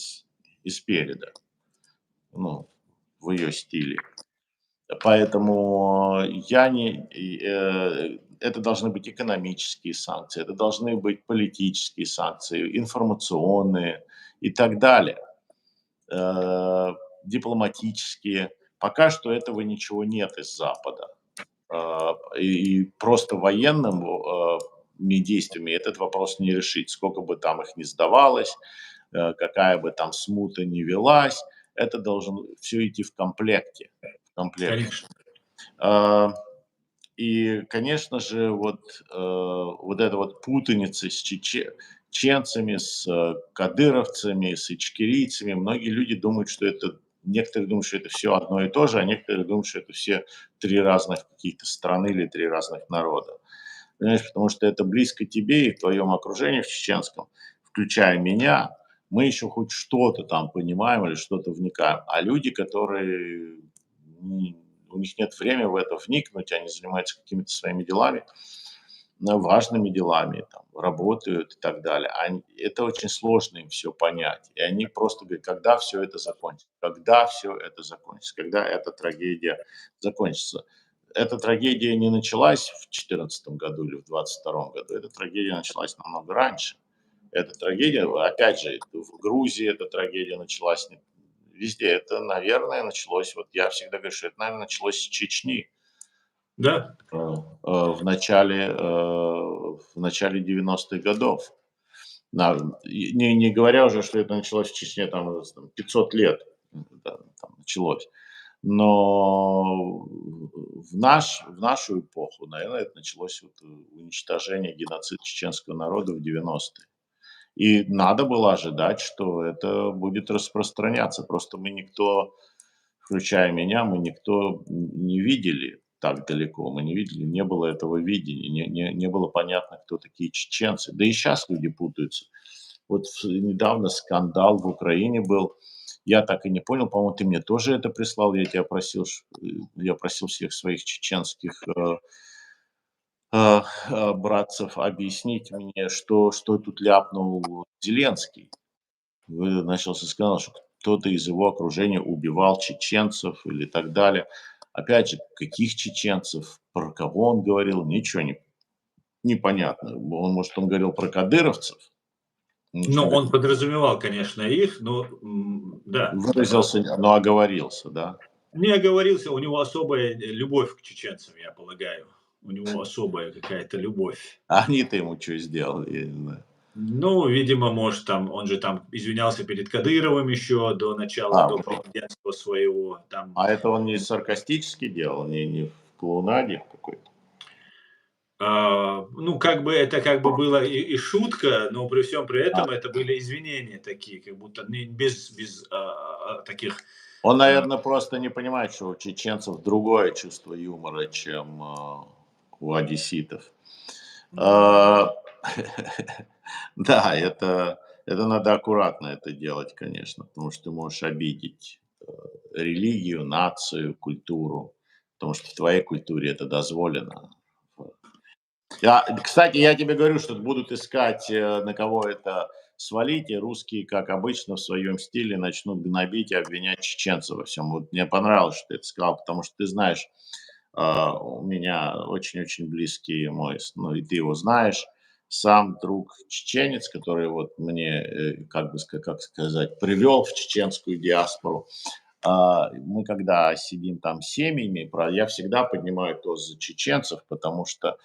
из переда. Ну, в ее стиле. Поэтому это должны быть экономические санкции, это должны быть политические санкции, информационные и так далее, дипломатические. Пока что этого ничего нет из Запада. И просто военными действиями этот вопрос не решить. Сколько бы там их ни сдавалось, какая бы там смута ни велась, это должно все идти в комплекте. Конечно. И, конечно же, вот эта вот путаница с чеченцами, с кадыровцами, с ичкерийцами, многие люди думают, что это, некоторые думают, что это все одно и то же, а некоторые думают, что это все 3 разных каких-то страны или 3 разных народа. Понимаешь, потому что это близко тебе и в твоем окружении в чеченском, включая меня, мы еще хоть что-то там понимаем или что-то вникаем. А люди, которые у них нет времени в это вникнуть, они занимаются какими-то своими делами, важными делами, там, работают и так далее. Это очень сложно им все понять. И они просто говорят, когда все это закончится, когда все это закончится, когда эта трагедия закончится. Эта трагедия не началась в 2014 году или в 2022 году, эта трагедия началась намного раньше. Эта трагедия, опять же, в Грузии эта трагедия началась везде. Это, наверное, началось, вот я всегда говорю, что это, наверное, началось с Чечни Да, в начале 90-х годов. Не говоря уже, что это началось в Чечне там 500 лет там началось. Но в нашу эпоху, наверное, это началось уничтожение, геноцид чеченского народа в 90-е. И надо было ожидать, что это будет распространяться. Просто мы никто, включая меня, мы никто не видели так далеко. Мы не видели, не было этого видения, не было понятно, кто такие чеченцы. Да и сейчас люди путаются. Вот недавно скандал в Украине был. Я так и не понял, по-моему, ты мне тоже это прислал. Я просил всех своих чеченских братцев объяснить мне, что тут ляпнул Зеленский. Начался скандал, что кто-то из его окружения убивал чеченцев или так далее. Опять же, каких чеченцев, про кого он говорил, ничего непонятно. Может, он говорил про кадыровцев? Может, Ну, он он подразумевал, конечно, их, но, да, согласен. выразился, но оговорился, да? Не оговорился, у него особая любовь к чеченцам, я полагаю. У него особая какая-то любовь. А они-то ему что сделали, я не знаю. Ну, видимо, может, там, он же там извинялся перед Кадыровым еще до начала, до Вот. президентства своего. Там, А это он не саркастически делал, не в клоунаде какой-то? ну, как бы это как бы было и шутка, но при всем при А, этом это были извинения такие, как будто без таких. он, а, наверное, просто не понимает, что у чеченцев другое чувство юмора, чем у одесситов. м, А, Да, это надо аккуратно это делать, конечно, потому что ты можешь обидеть религию, нацию, культуру, потому что в твоей культуре это дозволено. Кстати, я тебе говорю, что будут искать, на кого это свалить, и русские, как обычно, в своем стиле начнут гнобить и обвинять чеченцев во всем. Вот мне понравилось, что ты это сказал, потому что ты знаешь, у меня очень-очень близкий мой, ну и ты его знаешь, сам друг чеченец, который вот мне, как бы как сказать, привел в чеченскую диаспору. Мы когда сидим там с семьями, я всегда поднимаю тост за чеченцев, потому что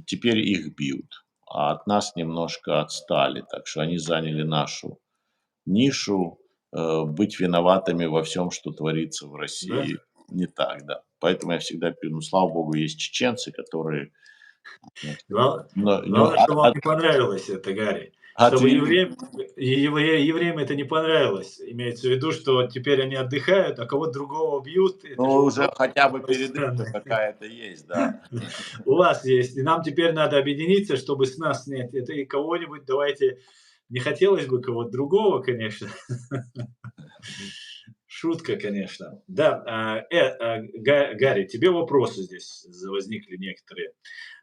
теперь их бьют, а от нас немножко отстали, так что они заняли нашу нишу, быть виноватыми во всем, что творится в да? России, не так, да. Поэтому я всегда пью, ну, слава богу, есть чеченцы, которые, значит, Главное, что вам не понравилось это, Гарри. Чтобы отвели, евреям это не понравилось. Имеется в виду, что теперь они отдыхают, а кого другого бьют. Это же ну, у уже вас, хотя с бы одной передышка стороны. какая-то есть, да. У вас есть. И нам теперь надо объединиться, чтобы с нас снять это и кого-нибудь давайте. Не хотелось бы кого-то другого, конечно. Шутка, конечно. Да, Гарри, тебе вопросы здесь возникли некоторые.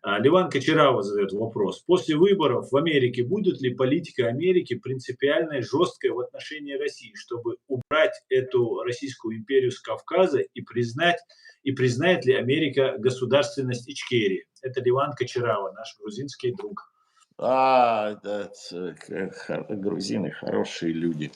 Ливан Кочерава задает вопрос. После выборов в Америке будет ли политика Америки принципиально и жесткой в отношении России, чтобы убрать эту Российскую империю с Кавказа и признает ли Америка государственность Ичкерии? Это Ливан Кочерава, наш грузинский друг. Да, грузины хорошие люди.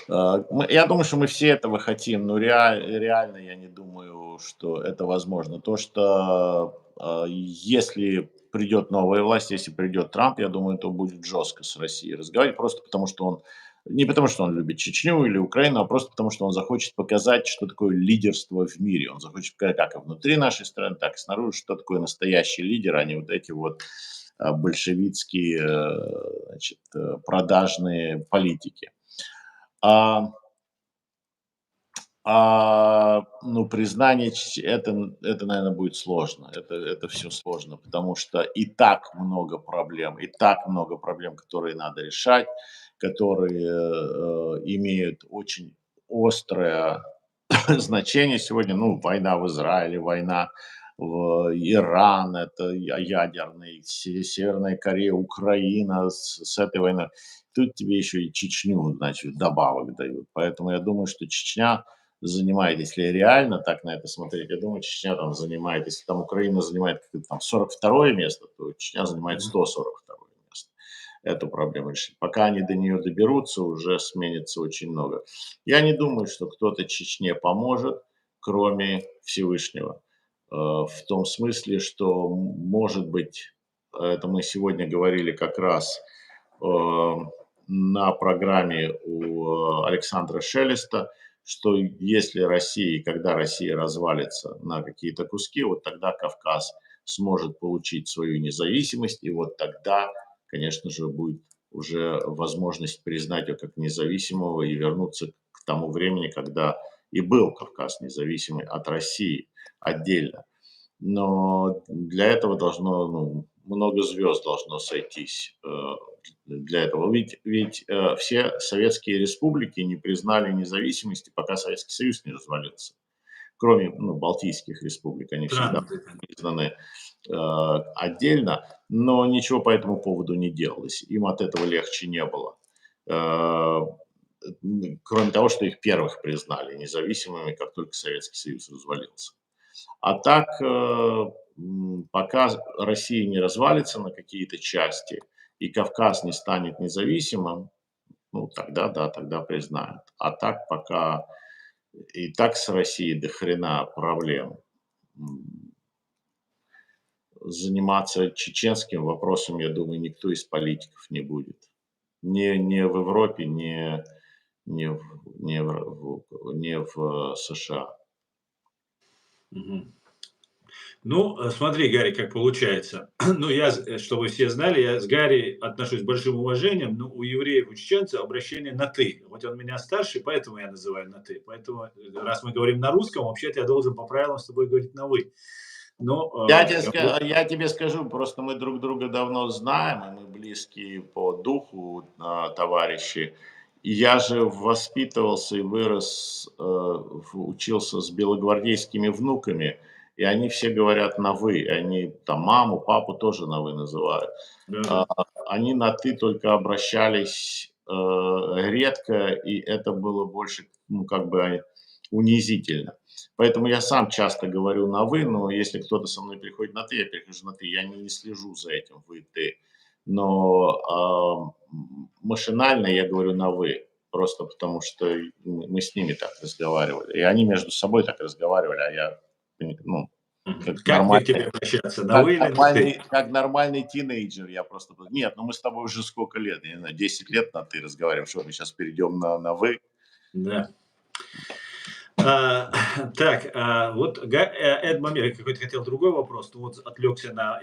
Я думаю, что мы все этого хотим, но реально я не думаю, что это возможно. То, что если придет новая власть, если придет Трамп, я думаю, то будет жестко с Россией разговаривать, просто потому что он, не потому что он любит Чечню или Украину, а просто потому что он захочет показать, что такое лидерство в мире. Он захочет показать как и внутри нашей страны, так и снаружи, что такое настоящий лидер, а не вот эти вот большевистские, значит, продажные политики. А, ну, признание, это, наверное, будет сложно. Это все сложно, потому что и так много проблем, которые надо решать, которые имеют очень острое значение сегодня. Ну, война в Израиле, война в Иран, это ядерный, Северная Корея, Украина с этой войной. Тут тебе еще и Чечню, значит, добавок дают. Поэтому я думаю, что Чечня занимает, если реально так на это смотреть, я думаю, Чечня там занимает, если там Украина занимает там 42 место, то Чечня занимает 142 место. Эту проблему решить. Пока они до нее доберутся, уже сменится очень много. Я не думаю, что кто-то Чечне поможет, кроме Всевышнего. В том смысле, что, может быть, это мы сегодня говорили как раз на программе у Александра Шелеста, что если Россия, когда Россия развалится на какие-то куски, вот тогда Кавказ сможет получить свою независимость, и вот тогда, конечно же, будет уже возможность признать его как независимого и вернуться к тому времени, когда и был Кавказ независимый от России отдельно. Но для этого должно, ну, много звезд должно сойтись для этого. Ведь все советские республики не признали независимости, пока Советский Союз не развалился. Кроме, ну, Балтийских республик, они всегда Странно. признаны отдельно, но ничего по этому поводу не делалось. Им от этого легче не было. Э, кроме того, что их первых признали независимыми, как только Советский Союз развалился. А так, пока Россия не развалится на какие-то части и Кавказ не станет независимым, ну, тогда да, тогда признают. А так пока и так с Россией до хрена проблем. Заниматься чеченским вопросом, я думаю, никто из политиков не будет. Не в Европе, не в США. Мгм. Ну, смотри, Гарри, как получается. Ну, я, чтобы все знали, я с Гарри отношусь с большим уважением, но у евреев, у чеченцев обращение на «ты». Вот он меня старше, поэтому я называю на «ты». Поэтому, раз мы говорим на русском, вообще-то я должен по правилам с тобой говорить на «вы». Но, Я тебе скажу, просто мы друг друга давно знаем, и мы близкие по духу товарищи. И я же воспитывался и вырос, учился с белогвардейскими внуками, и они все говорят на «вы». Они там маму, папу тоже на «вы» называют. да-да. А, Они на «ты» только обращались редко, и это было больше, ну, как бы унизительно. Поэтому я сам часто говорю на «вы», но если кто-то со мной приходит на «ты», я перехожу на «ты». Я не слежу за этим «вы», «ты». Но машинально я говорю на «вы», просто потому что мы с ними так разговаривали. И они между собой так разговаривали, а я, ну, Мгм. как Как мне к нормальный, тебе обращаться, на «вы» или на «ты»? как нормальный тинейджер, я просто... Нет, ну мы с тобой уже сколько лет, я не знаю, 10 лет на «ты» разговариваем, что мы сейчас перейдем на «вы». Да. А, так, вот Эд Мамер какой-то хотел другой вопрос, но вот отвлекся на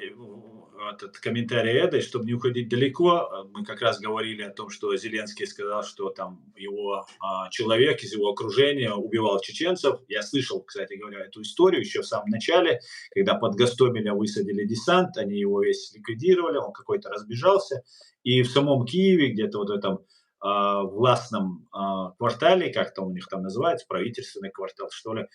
этот комментарий Эда, и чтобы не уходить далеко, мы как раз говорили о том, что Зеленский сказал, что там его человек из его окружения убивал чеченцев. Я слышал, кстати говоря, эту историю еще в самом начале, когда под Гостомеля высадили десант, они его весь ликвидировали, он какой-то разбежался, и в самом Киеве, где-то вот в этом властном квартале, как там у них там называется, правительственный квартал, что ли,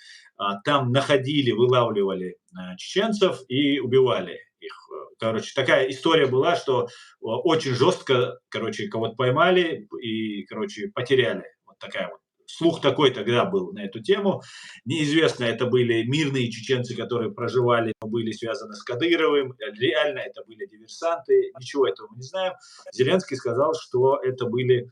там находили, вылавливали чеченцев и убивали их. Короче, такая история была, что очень жестко, короче, кого-то поймали и, короче, потеряли. Вот такая вот. Слух такой тогда был на эту тему. Неизвестно, это были мирные чеченцы, которые проживали, но были связаны с Кадыровым. Реально это были диверсанты. Ничего этого мы не знаем. Зеленский сказал, что это были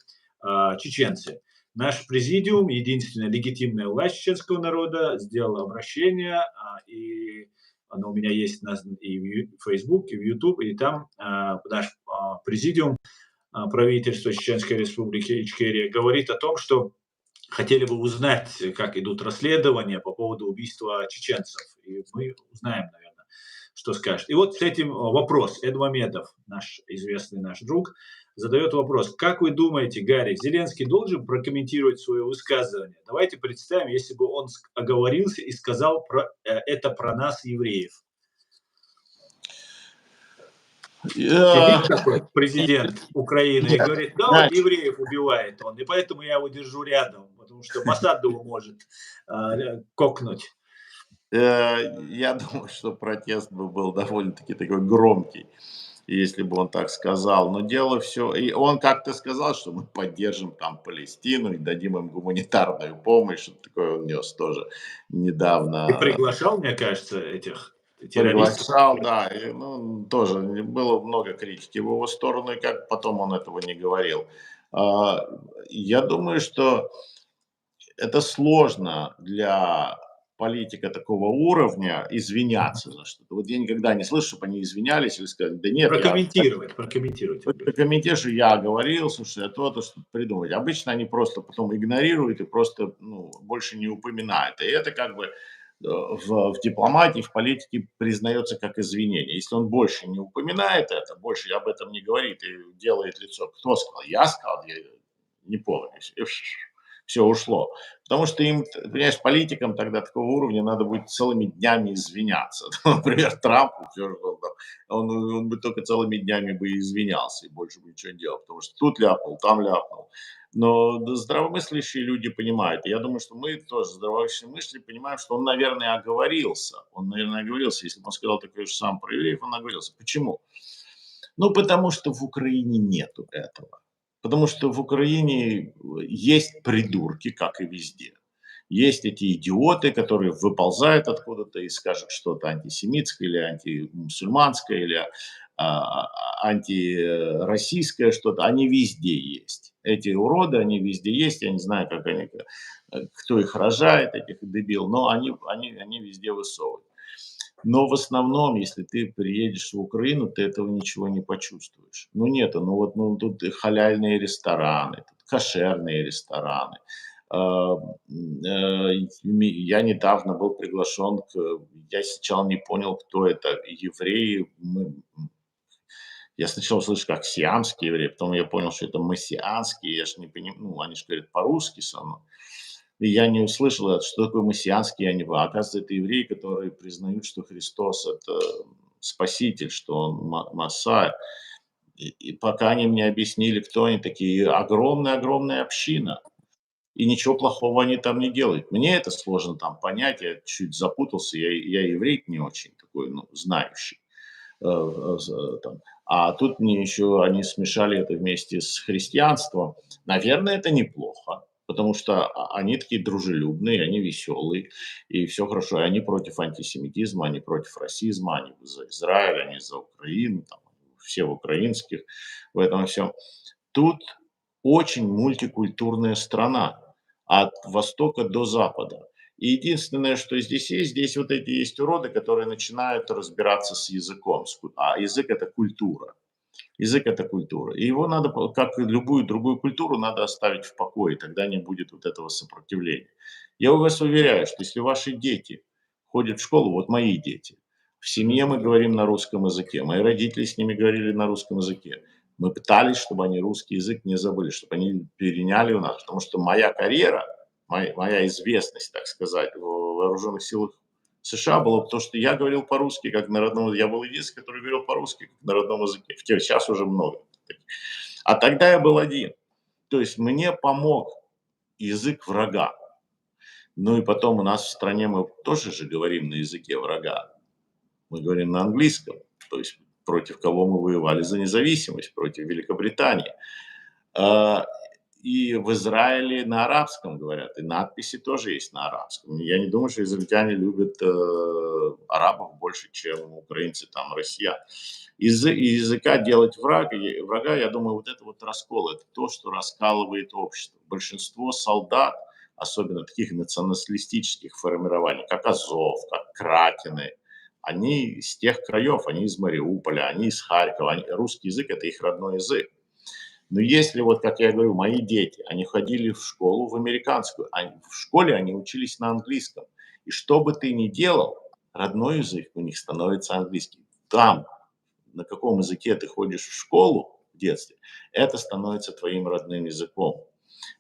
чеченцы. Наш президиум, единственная легитимная власть чеченского народа, сделала обращение, и оно у меня есть и в Facebook, и в YouTube, и там наш президиум правительства Чеченской Республики Ичкерия говорит о том, что хотели бы узнать, как идут расследования по поводу убийства чеченцев. И мы узнаем, наверное, что скажет. И вот с этим вопрос. Эдмамедов, наш известный наш друг, задает вопрос. Как вы думаете, Гарри, Зеленский должен прокомментировать свое высказывание? Давайте представим, если бы он оговорился и сказал это про нас, евреев. Э, Сидит такой президент Украины и Нет, говорит, да вот знаешь, евреев убивает он, и поэтому я его держу рядом, потому что Масад его может кокнуть. я думаю, что протест бы был довольно-таки такой громкий, если бы он так сказал. Но дело все... И он как-то сказал, что мы поддержим там Палестину и дадим им гуманитарную помощь. Что такое он нес тоже И недавно. приглашал, мне кажется, этих террористов. Приглашал, да. И, ну, тоже было много критики в его сторону, и как потом он этого не говорил. А, Я думаю, что это сложно для политика такого уровня извиняться за что-то. Вот я никогда не слышу, чтобы они извинялись или сказали, да нет, я Прокомментировать. комитет же я говорил, слушай, а то что придумать. Обычно они просто потом игнорируют и просто больше не упоминают. И это как бы в дипломатии, в политике признается как извинение. Если он больше не упоминает это, больше об этом не говорит и делает лицо. Кто сказал? Я сказал, я не помню. Все ушло. Потому что им, понимаешь, политикам тогда такого уровня надо будет целыми днями извиняться. Например, Трампу, он бы только целыми днями бы извинялся и больше бы ничего не делал, потому что тут ляпнул, там ляпнул. Но здравомыслящие люди понимают. И я думаю, что мы тоже здравомыслящие мысли понимаем, что он, наверное, оговорился. Он, наверное, оговорился. Если бы он сказал такое же сам про евреев, он оговорился. Почему? Ну, потому что в Украине нету этого. Потому что в Украине есть придурки, как и везде. Есть эти идиоты, которые выползают откуда-то и скажут что-то антисемитское или антимусульманское, или антироссийское что-то. Они везде есть. Эти уроды, они везде есть. Я не знаю, как они, кто их рожает, этих дебил, но они везде высовывают. Но в основном, если ты приедешь в Украину, ты этого ничего не почувствуешь. Ну нет, тут и халяльные рестораны, тут кошерные рестораны. Я недавно был приглашен я сначала не понял, кто это, евреи. Я сначала слышу, как сиамские евреи, потом я понял, что это мессианские, я же не понимаю, ну, они же говорят по-русски со мной. И я не услышал, что такое мессианские они. Оказывается, это евреи, которые признают, что Христос – это Спаситель, что Он Мессия. И пока они мне объяснили, кто они такие, огромная-огромная община. И ничего плохого они там не делают. Мне это сложно там понять, я чуть запутался, я еврей не очень такой, ну, знающий. Там. А тут мне еще они смешали это вместе с христианством. Наверное, это неплохо, потому что они такие дружелюбные, они веселые, и все хорошо. И они против антисемитизма, они против расизма, они за Израиль, они за Украину, там, все в украинских, в этом всем. Тут очень мультикультурная страна от востока до запада. И единственное, что здесь вот эти есть уроды, которые начинают разбираться с языком. А язык – это культура. Язык – это культура. И его надо, как и любую другую культуру, надо оставить в покое, тогда не будет вот этого сопротивления. Я вас уверяю, что если ваши дети ходят в школу, вот мои дети, в семье мы говорим на русском языке, мои родители с ними говорили на русском языке. Мы пытались, чтобы они русский язык не забыли, чтобы они переняли у нас, потому что моя карьера, моя известность, так сказать, в вооруженных силах США было то, что я говорил по-русски, как на родном языке. Я был единственный, который говорил по-русски, как на родном языке. Сейчас уже много. А тогда я был один. То есть мне помог язык врага. Ну и потом у нас в стране мы тоже же говорим на языке врага. Мы говорим на английском. То есть против кого мы воевали за независимость, против Великобритании. И в Израиле на арабском говорят, и надписи тоже есть на арабском. Я не думаю, что израильтяне любят арабов больше, чем украинцы, там, россиян. Из языка делать врага, я думаю, вот это вот раскол, это то, что раскалывает общество. Большинство солдат, особенно таких националистических формирований, как Азов, как Кракены, они из тех краев, они из Мариуполя, они из Харькова. Русский язык – это их родной язык. Но если, вот как я говорю, мои дети, они ходили в школу в американскую, в школе они учились на английском. И что бы ты ни делал, родной язык у них становится английский. Там, на каком языке ты ходишь в школу в детстве, это становится твоим родным языком.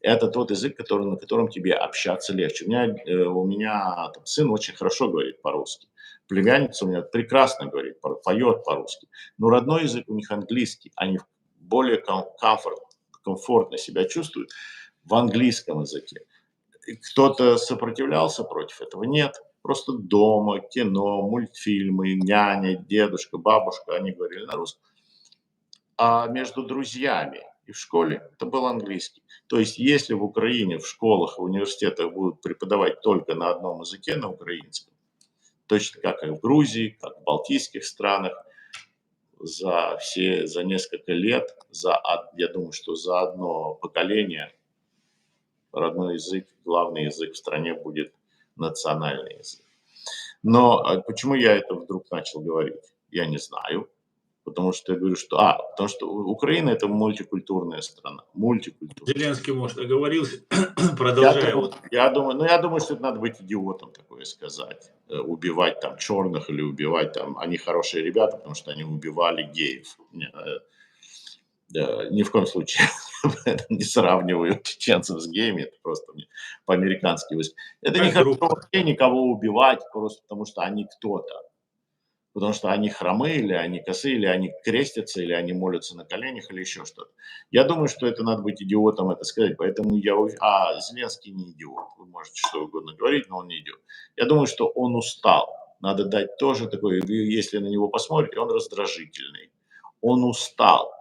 Это тот язык, на котором тебе общаться легче. У меня там, сын очень хорошо говорит по-русски. Племянница у меня прекрасно говорит, поет по-русски. Но родной язык у них английский. Они более комфортно себя чувствуют в английском языке. Кто-то сопротивлялся против этого? Нет. Просто дома, кино, мультфильмы, няня, дедушка, бабушка, они говорили на русском. А между друзьями и в школе это был английский. То есть если в Украине в школах и университетах будут преподавать только на одном языке, на украинском, точно как и в Грузии, как в балтийских странах, за несколько лет, я думаю, что за одно поколение родной язык, главный язык в стране будет национальный язык. Но почему я это вдруг начал говорить? Я не знаю. Потому что я говорю, потому что Украина – это мультикультурная страна. Мультикультурная. Зеленский, может, оговорился, продолжая. Я думаю, что это надо быть идиотом такое сказать. Убивать там черных или убивать там, они хорошие ребята, потому что они убивали геев. Ни в коем случае не сравниваю чеченцев с геями, это просто по-американски. Это не хорошо вообще никого убивать, просто потому что они кто-то. Потому что они хромые, или они косые, или они крестятся, или они молятся на коленях, или еще что-то. Я думаю, что это надо быть идиотом это сказать, поэтому Зеленский не идиот. Вы можете что угодно говорить, но он не идиот. Я думаю, что он устал. Надо дать тоже такое, если на него посмотрите, он раздражительный. Он устал.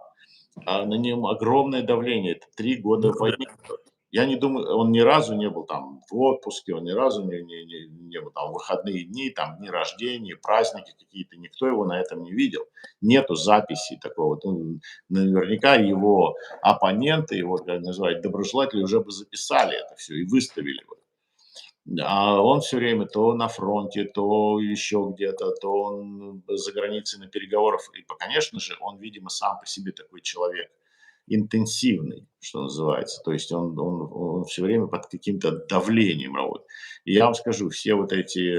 А на нем огромное давление. Это 3 года Ну войны. да. Я не думаю, он ни разу не был там в отпуске, он ни разу не был там в выходные дни, там дни рождения, праздники какие-то. Никто его на этом не видел. Нету записи такого. Ну, наверняка его оппоненты, его, как называют, доброжелатели уже бы записали это все и выставили бы. А он все время то на фронте, то еще где-то, то он за границей на переговорах. И, конечно же, он, видимо, сам по себе такой человек интенсивный, что называется. То есть он все время под каким-то давлением работает. И я вам скажу, все вот эти,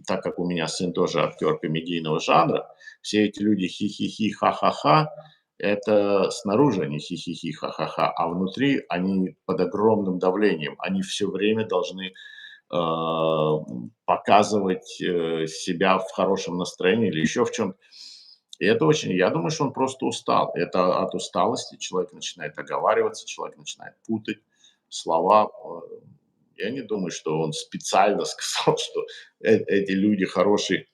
так как у меня сын тоже актер комедийного жанра, все эти люди хи-хи-хи, ха-ха-ха, это снаружи они хи-хи-хи, ха-ха-ха, а внутри они под огромным давлением. Они все время должны показывать себя в хорошем настроении или еще в чем-то. И это очень, я думаю, что он просто устал. Это от усталости человек начинает оговариваться, человек начинает путать слова. Я не думаю, что он специально сказал, что эти люди хорошие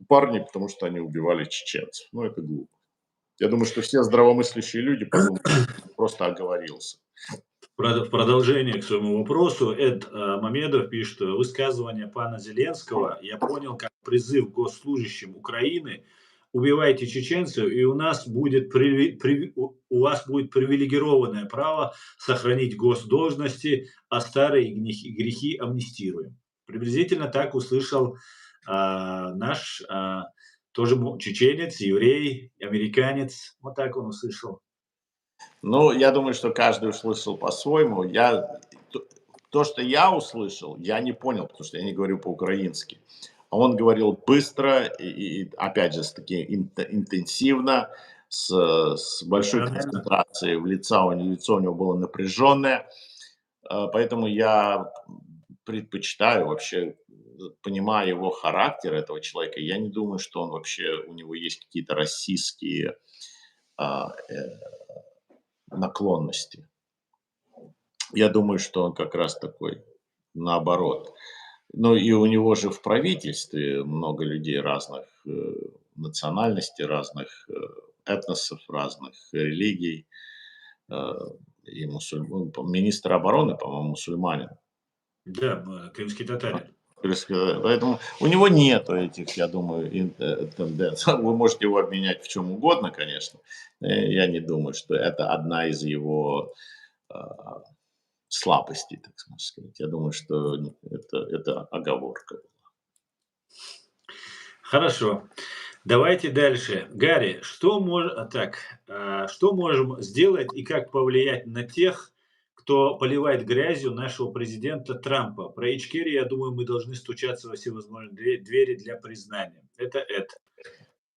парни, потому что они убивали чеченцев. Ну, это глупо. Я думаю, что все здравомыслящие люди подумают, что он просто оговорился. В продолжение к своему вопросу, Эд Мамедов пишет, высказывание пана Зеленского я понял как призыв госслужащим Украины: убивайте чеченцев, и у нас будет у вас будет привилегированное право сохранить госдолжности, а старые грехи амнистируем. Приблизительно так услышал наш тоже чеченец, еврей, американец. Вот так он услышал. Ну, я думаю, что каждый услышал по-своему. То, что я услышал, я не понял, потому что я не говорю по-украински. А он говорил быстро и опять же, таки интенсивно, с большой Эмоционально. концентрацией в лицо у него было напряженное. Поэтому я предпочитаю вообще, понимая его характер, этого человека, я не думаю, что он вообще, у него есть какие-то российские а, э, наклонности. Я думаю, что он как раз такой, наоборот. Ну и у него же в правительстве много людей разных национальностей, разных этносов, разных религий. Э, и министр обороны, по-моему, мусульманин. Да, крымский татарин. Поэтому у него нету этих, я думаю, тенденций. Вы можете его обменять в чем угодно, конечно. Я не думаю, что это одна из его а, слабостей, так можно сказать. Я думаю, что это оговорка. Хорошо. Давайте дальше. Гарри, что можем сделать и как повлиять на тех, кто поливает грязью нашего президента Трампа? Про Ичкерри, я думаю, мы должны стучаться во всевозможные двери для признания. Это Эд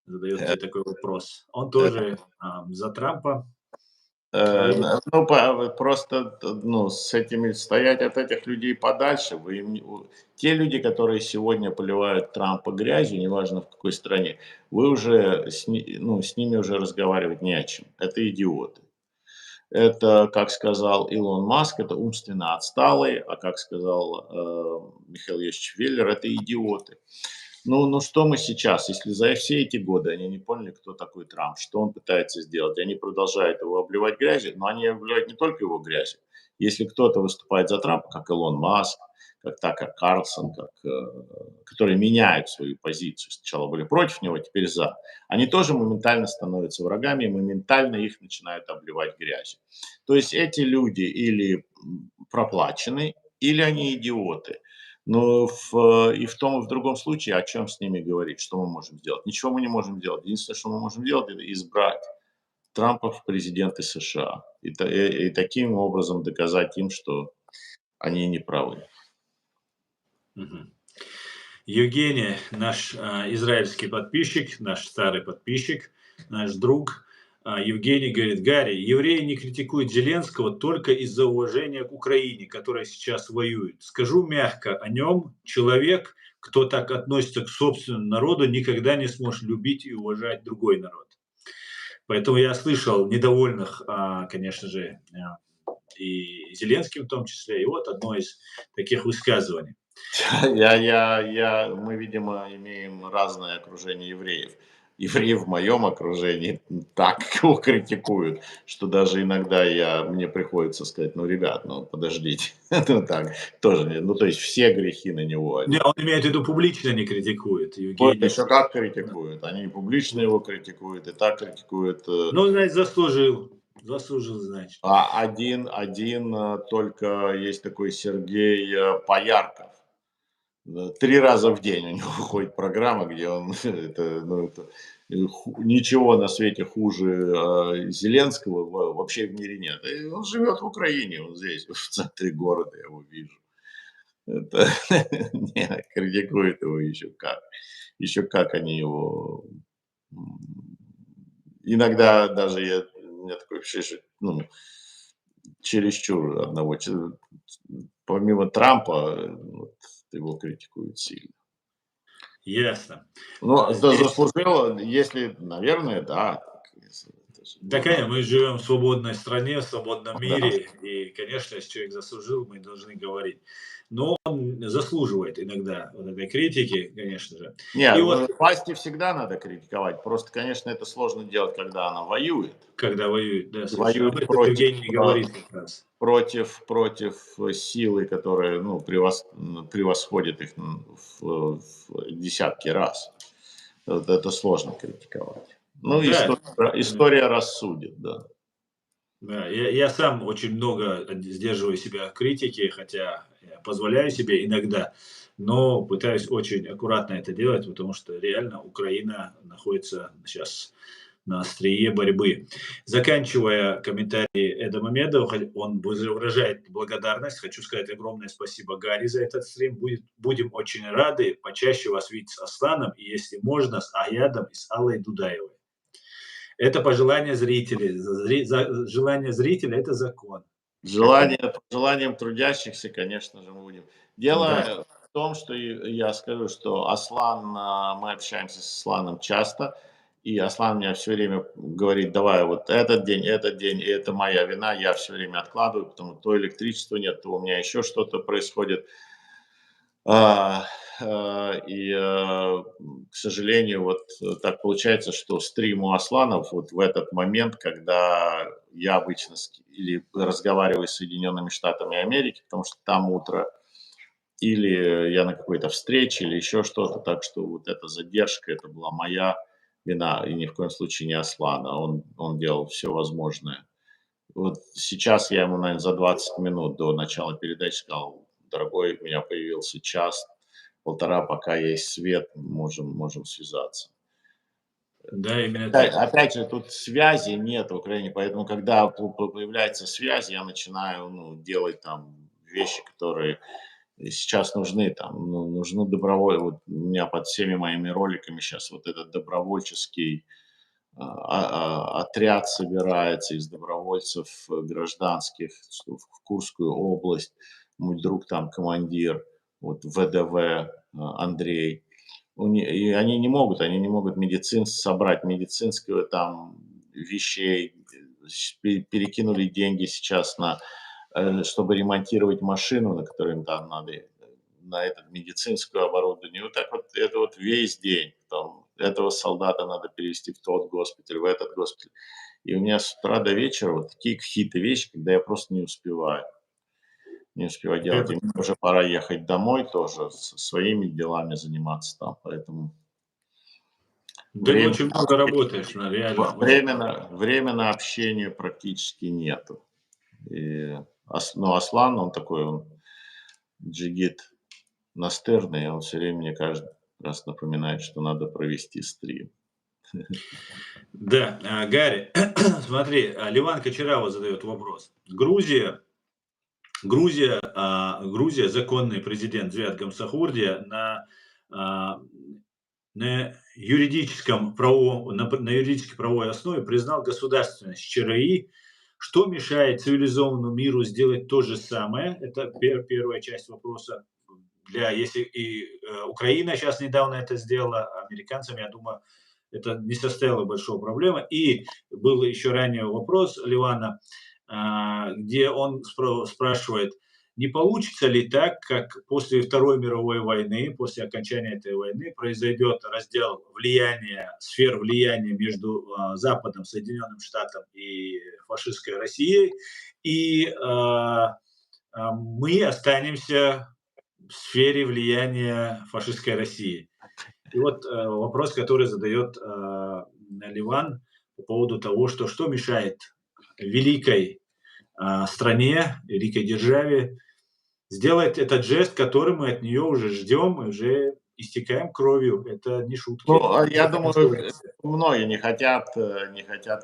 задает Э, тебе такой вопрос. Он э, тоже за Трампа. Твои... ну, просто, ну, с этими стоять от этих людей подальше. Те люди, которые сегодня поливают Трампа грязью, неважно в какой стране, вы уже ну, с ними уже разговаривать не о чем. Это идиоты. Это, как сказал Илон Маск, это умственно отсталые, а как сказал Михаил Ясович Веллер, это идиоты. Ну что мы сейчас, если за все эти годы они не поняли, кто такой Трамп, что он пытается сделать, они продолжают его обливать грязью, но они обливают не только его грязью. Если кто-то выступает за Трампа, как Илон Маск, как Такер Карлсон, которые меняют свою позицию, сначала были против него, теперь за, они тоже моментально становятся врагами и моментально их начинают обливать грязью. То есть эти люди или проплачены, или они идиоты. Но и в том, и в другом случае о чем с ними говорить? Что мы можем сделать? Ничего мы не можем сделать. Единственное, что мы можем делать, это избрать Трампа в президенты США. И таким образом доказать им, что они не правы. Мгм. Евгений, наш израильский подписчик, наш старый подписчик, наш друг, Евгений говорит: Гарри, евреи не критикуют Зеленского только из-за уважения к Украине, которая сейчас воюет. Скажу мягко о нем: человек, кто так относится к собственному народу, никогда не сможет любить и уважать другой народ. Поэтому я слышал недовольных, конечно же, и Зеленским в том числе. И вот одно из таких высказываний. Мы, видимо, имеем разное окружение евреев. Евреи в моем окружении так его критикуют, что даже иногда мне приходится сказать: ну, ребят, ну, подождите, ну, так, тоже, ну, то есть все грехи на него. Не, он имеет в виду публично не критикует, Вот Евгений. еще как критикуют. Они и публично его критикуют, и так критикуют. Ну, значит, заслужил, значит. Один только есть такой Сергей Поярков. 3 раза в день у него выходит программа, где он ничего на свете хуже, Зеленского вообще в мире нет. И он живет в Украине, он здесь, в центре города, я его вижу. Это не, критикуют его еще как. Еще как они его, м, иногда даже у меня такое впечатление, что, ну, чересчур помимо Трампа, вот, его критикуют сильно. Ясно. Ну, Здесь заслужила, если, наверное, да. Это же да, можно. конечно, мы живем в свободной стране, в свободном Да. мире, и, конечно, если человек заслужил, мы должны говорить. Но он заслуживает иногда вот этой критики, конечно же. Не, И вот власти всегда надо критиковать. Просто, конечно, это сложно делать, когда она воюет. когда воюет, да, И совершенно. Об воюет этом Евгений говорит как раз. против силы, которая, ну, превосходит их в десятки раз. Вот это сложно критиковать. Ну, Да, история рассудит, да. да, я сам очень много сдерживаю себя критики, хотя я позволяю себе иногда, но пытаюсь очень аккуратно это делать, потому что реально Украина находится сейчас на острие борьбы. Заканчивая комментарий Эда Мамедова, он выражает благодарность. Хочу сказать огромное спасибо Гарри за этот стрим. Будем очень рады почаще вас видеть с Асланом и, если можно, с Аядом и с Аллой Дудаевой. Это пожелание зрителей. Желание зрителя – это закон. По желаниям трудящихся, конечно же, мы будем. Да, Дело в том, что я скажу, что мы общаемся с Асланом часто, и Аслан мне все время говорит: давай вот этот день, и это моя вина, я все время откладываю, потому что то электричества нет, то у меня еще что-то происходит. А, к сожалению, вот так получается, что стрим у Асланов вот в этот момент, когда я обычно или разговариваю с Соединенными Штатами Америки, потому что там утро, или я на какой-то встрече, или еще что-то, так что вот эта задержка, это была моя вина, и ни в коем случае не Аслана. Он делал все возможное. Вот сейчас я ему, наверное, за 20 минут до начала передачи сказал: дорогой, у меня появился час, полтора, пока есть свет, можем связаться. да, именно так. Опять же, тут связи нет в Украине, поэтому, когда появляется связь, я начинаю, ну, делать там вещи, которые сейчас нужны. Там, ну, нужны вот у меня под всеми моими роликами сейчас вот этот добровольческий отряд собирается из добровольцев гражданских в Курскую область. Мой друг там командир, вот ВДВ Андрей. И они не могут собрать медицинского там вещей, перекинули деньги сейчас чтобы ремонтировать машину, на которой им там надо, на это медицинское оборудование. Вот так вот, это вот весь день. Там, этого солдата надо перевести в тот госпиталь, в этот госпиталь. И у меня с утра до вечера вот такие какие-то вещи, когда я просто не успеваю Я делать. И мне уже пора ехать домой тоже, своими делами заниматься там. Поэтому Да, время, очень много работаешь, реально, очень много. время на общение практически нету. Но Аслан, он такой, он джигит настырный, он все время мне каждый раз напоминает, что надо провести стрим. Да, Гарри, смотри, Ливан Кочарава задает вопрос. Грузия, законный президент Зviad Гамсахурдия а, на юридической правовой основе признал государственность ЧРИ, что мешает цивилизованному миру сделать то же самое. Это первая часть вопроса. Если Украина сейчас недавно это сделала, американцам, я думаю, это не составило большого проблемы. И был еще ранее вопрос Ливана, где он спрашивает, не получится ли так, как после Второй мировой войны, после окончания этой войны, произойдет раздел влияния, сфер влияния между Западом, Соединенным Штатом и фашистской Россией, и мы останемся в сфере влияния фашистской России. И вот вопрос, который задает Ливан по поводу того, что мешает великой стране, великой державе сделать этот жест, который мы от нее уже ждем, и уже истекаем кровью. Это не шутки. Я думаю, многие не хотят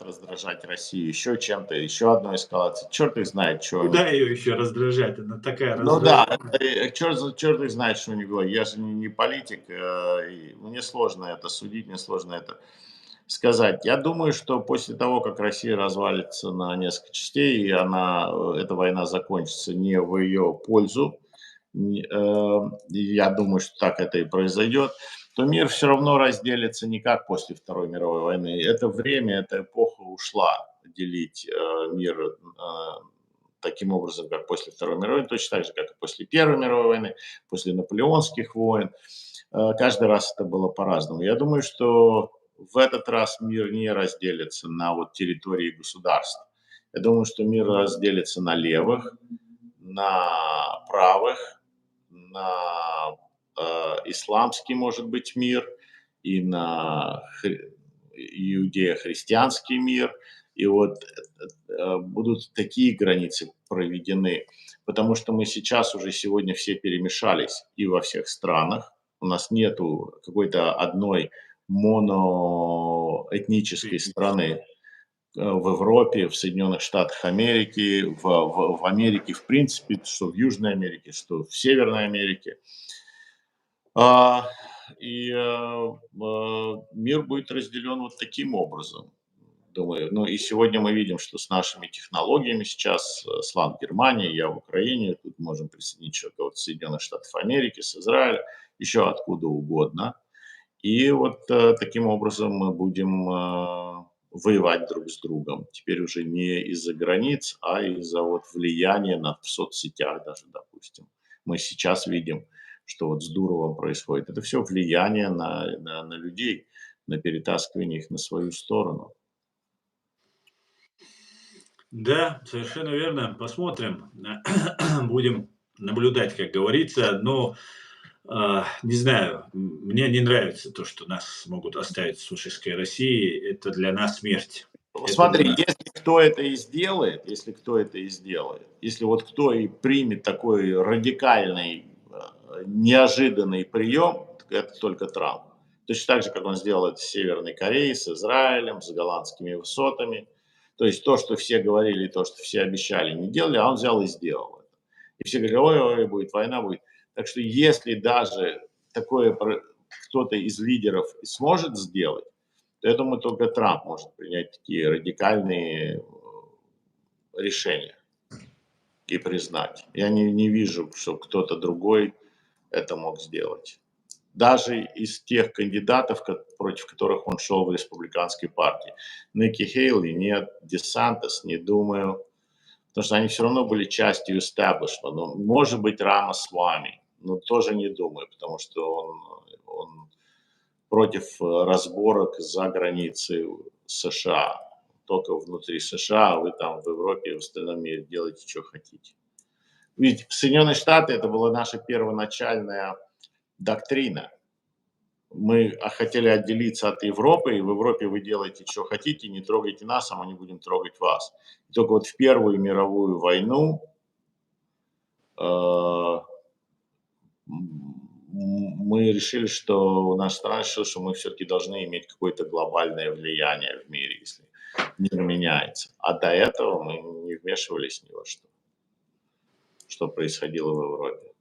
раздражать Россию еще чем-то, еще одной эскалацией. Черт их знает, что Куда ее еще раздражать? Она такая раздражаемая. Черт их знает, что они говорят. Я же не политик, и мне сложно это судить, мне сложно это сказать. Я думаю, что после того, как Россия развалится на несколько частей, и эта война закончится не в ее пользу, я думаю, что так это и произойдет, то мир все равно разделится не как после Второй мировой войны. Это время, эта эпоха ушла делить мир таким образом, как после Второй мировой войны, точно так же, как и после Первой мировой войны, после наполеонских войн. Каждый раз это было по-разному. Я думаю, что в этот раз мир не разделится на территории государств. Я думаю, что мир разделится на левых, на правых, на исламский, может быть, мир, и на иудео-христианский мир. И будут такие границы проведены, потому что мы сегодня все перемешались и во всех странах. У нас нету какой-то одной моноэтнической страны в Европе, в Соединенных Штатах Америки, в Америке в принципе, что в Южной Америке, что в Северной Америке. Мир будет разделен таким образом, думаю. И сегодня мы видим, что с нашими технологиями сейчас Слан в Германии, я в Украине, тут можем присоединить человека с Соединенных Штатов Америки, с Израиля, еще откуда угодно. И таким образом мы будем воевать друг с другом. Теперь уже не из-за границ, а из-за влияния в соцсетях даже, допустим. Мы сейчас видим, что с Дуровым происходит. Это все влияние на людей, на перетаскивание их на свою сторону. Да, совершенно верно. Посмотрим. Будем наблюдать, как говорится. Но не знаю, мне не нравится то, что нас могут оставить с фашистской Россией. Это для нас смерть. Смотри, если кто это и сделает, если кто и примет такой радикальный, неожиданный прием, это только Трамп. Точно так же, как он сделал это с Северной Кореей, с Израилем, с голландскими высотами. То есть то, что все говорили, то, что все обещали, не делали, а он взял и сделал это. И все говорили, ой, будет война, будет. Так что если даже такое кто-то из лидеров сможет сделать, то я думаю, только Трамп может принять такие радикальные решения и признать. Я не вижу, что кто-то другой это мог сделать. Даже из тех кандидатов, против которых он шел в республиканской партии. Никки Хейли нет, Десантес, не думаю. Потому что они все равно были частью истеблишмента. Ну, может быть, Рамасвами, но тоже не думаю, потому что он против разборок за границей США. Только внутри США, а вы там в Европе и в остальном мире делаете, что хотите. Ведь Соединенные Штаты – это была наша первоначальная доктрина. Мы хотели отделиться от Европы, и в Европе вы делаете, что хотите, не трогайте нас, а мы не будем трогать вас. И только в Первую мировую войну мы решили, что наша страна решила, что мы все-таки должны иметь какое-то глобальное влияние в мире, если мир меняется. А до этого мы не вмешивались ни во что происходило в Европе.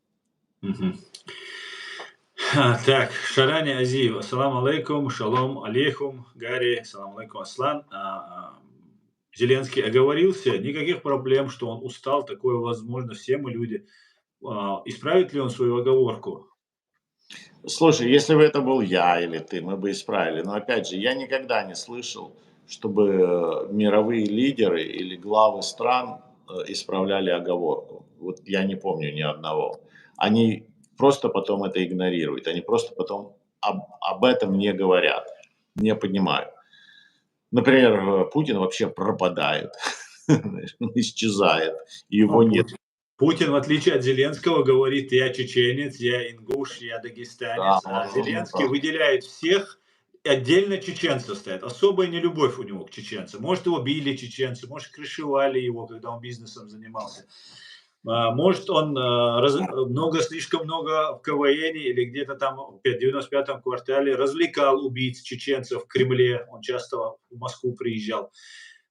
Так, Шарани Азиев, ассаламу алейкум, шалом алейкум, Гарри, ассаламу алейкум, Аслан. Зеленский оговорился, никаких проблем, что он устал, такое возможно, все мы люди. Исправит ли он свою оговорку? Слушай, если бы это был я или ты, мы бы исправили. Но опять же, я никогда не слышал, чтобы мировые лидеры или главы стран исправляли оговорку. Вот я не помню ни одного. Они просто потом это игнорируют, они просто потом об этом не говорят, не поднимают. Например, Путин вообще пропадает, знаешь, он исчезает, его нет. Путин, в отличие от Зеленского, говорит: я чеченец, я ингуш, я Да, дагестанец. А Зеленский выделяет всех, отдельно чеченцев стоят. Особая нелюбовь у него к чеченцам. Может, его били чеченцы, может, крышевали его, когда он бизнесом занимался. Может, он слишком много в КВН или где-то там в 95-м квартале развлекал убийц чеченцев в Кремле. Он часто в Москву приезжал.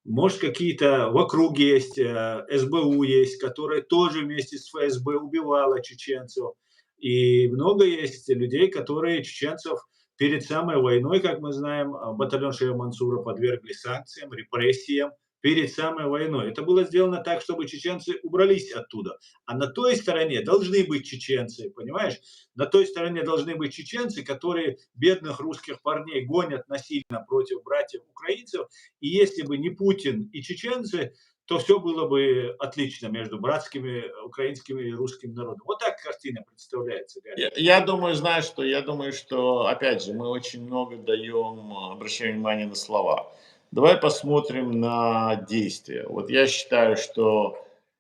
Может, какие-то в округе есть, СБУ есть, которая тоже вместе с ФСБ убивала чеченцев. И много есть людей, которые чеченцев перед самой войной, как мы знаем, батальон Шея Мансура подвергли санкциям, репрессиям перед самой войной. Это было сделано так, чтобы чеченцы убрались оттуда. А на той стороне должны быть чеченцы, понимаешь? На той стороне должны быть чеченцы, которые бедных русских парней гонят насильно против братьев украинцев. И если бы не Путин и чеченцы, то все было бы отлично между братскими украинскими и русским народом. Вот так картина представляется, Гарри. Я думаю, знаешь что, я думаю, что, опять же, мы очень много даем, обращаем внимание на слова. Давай посмотрим на действия. Вот я считаю, что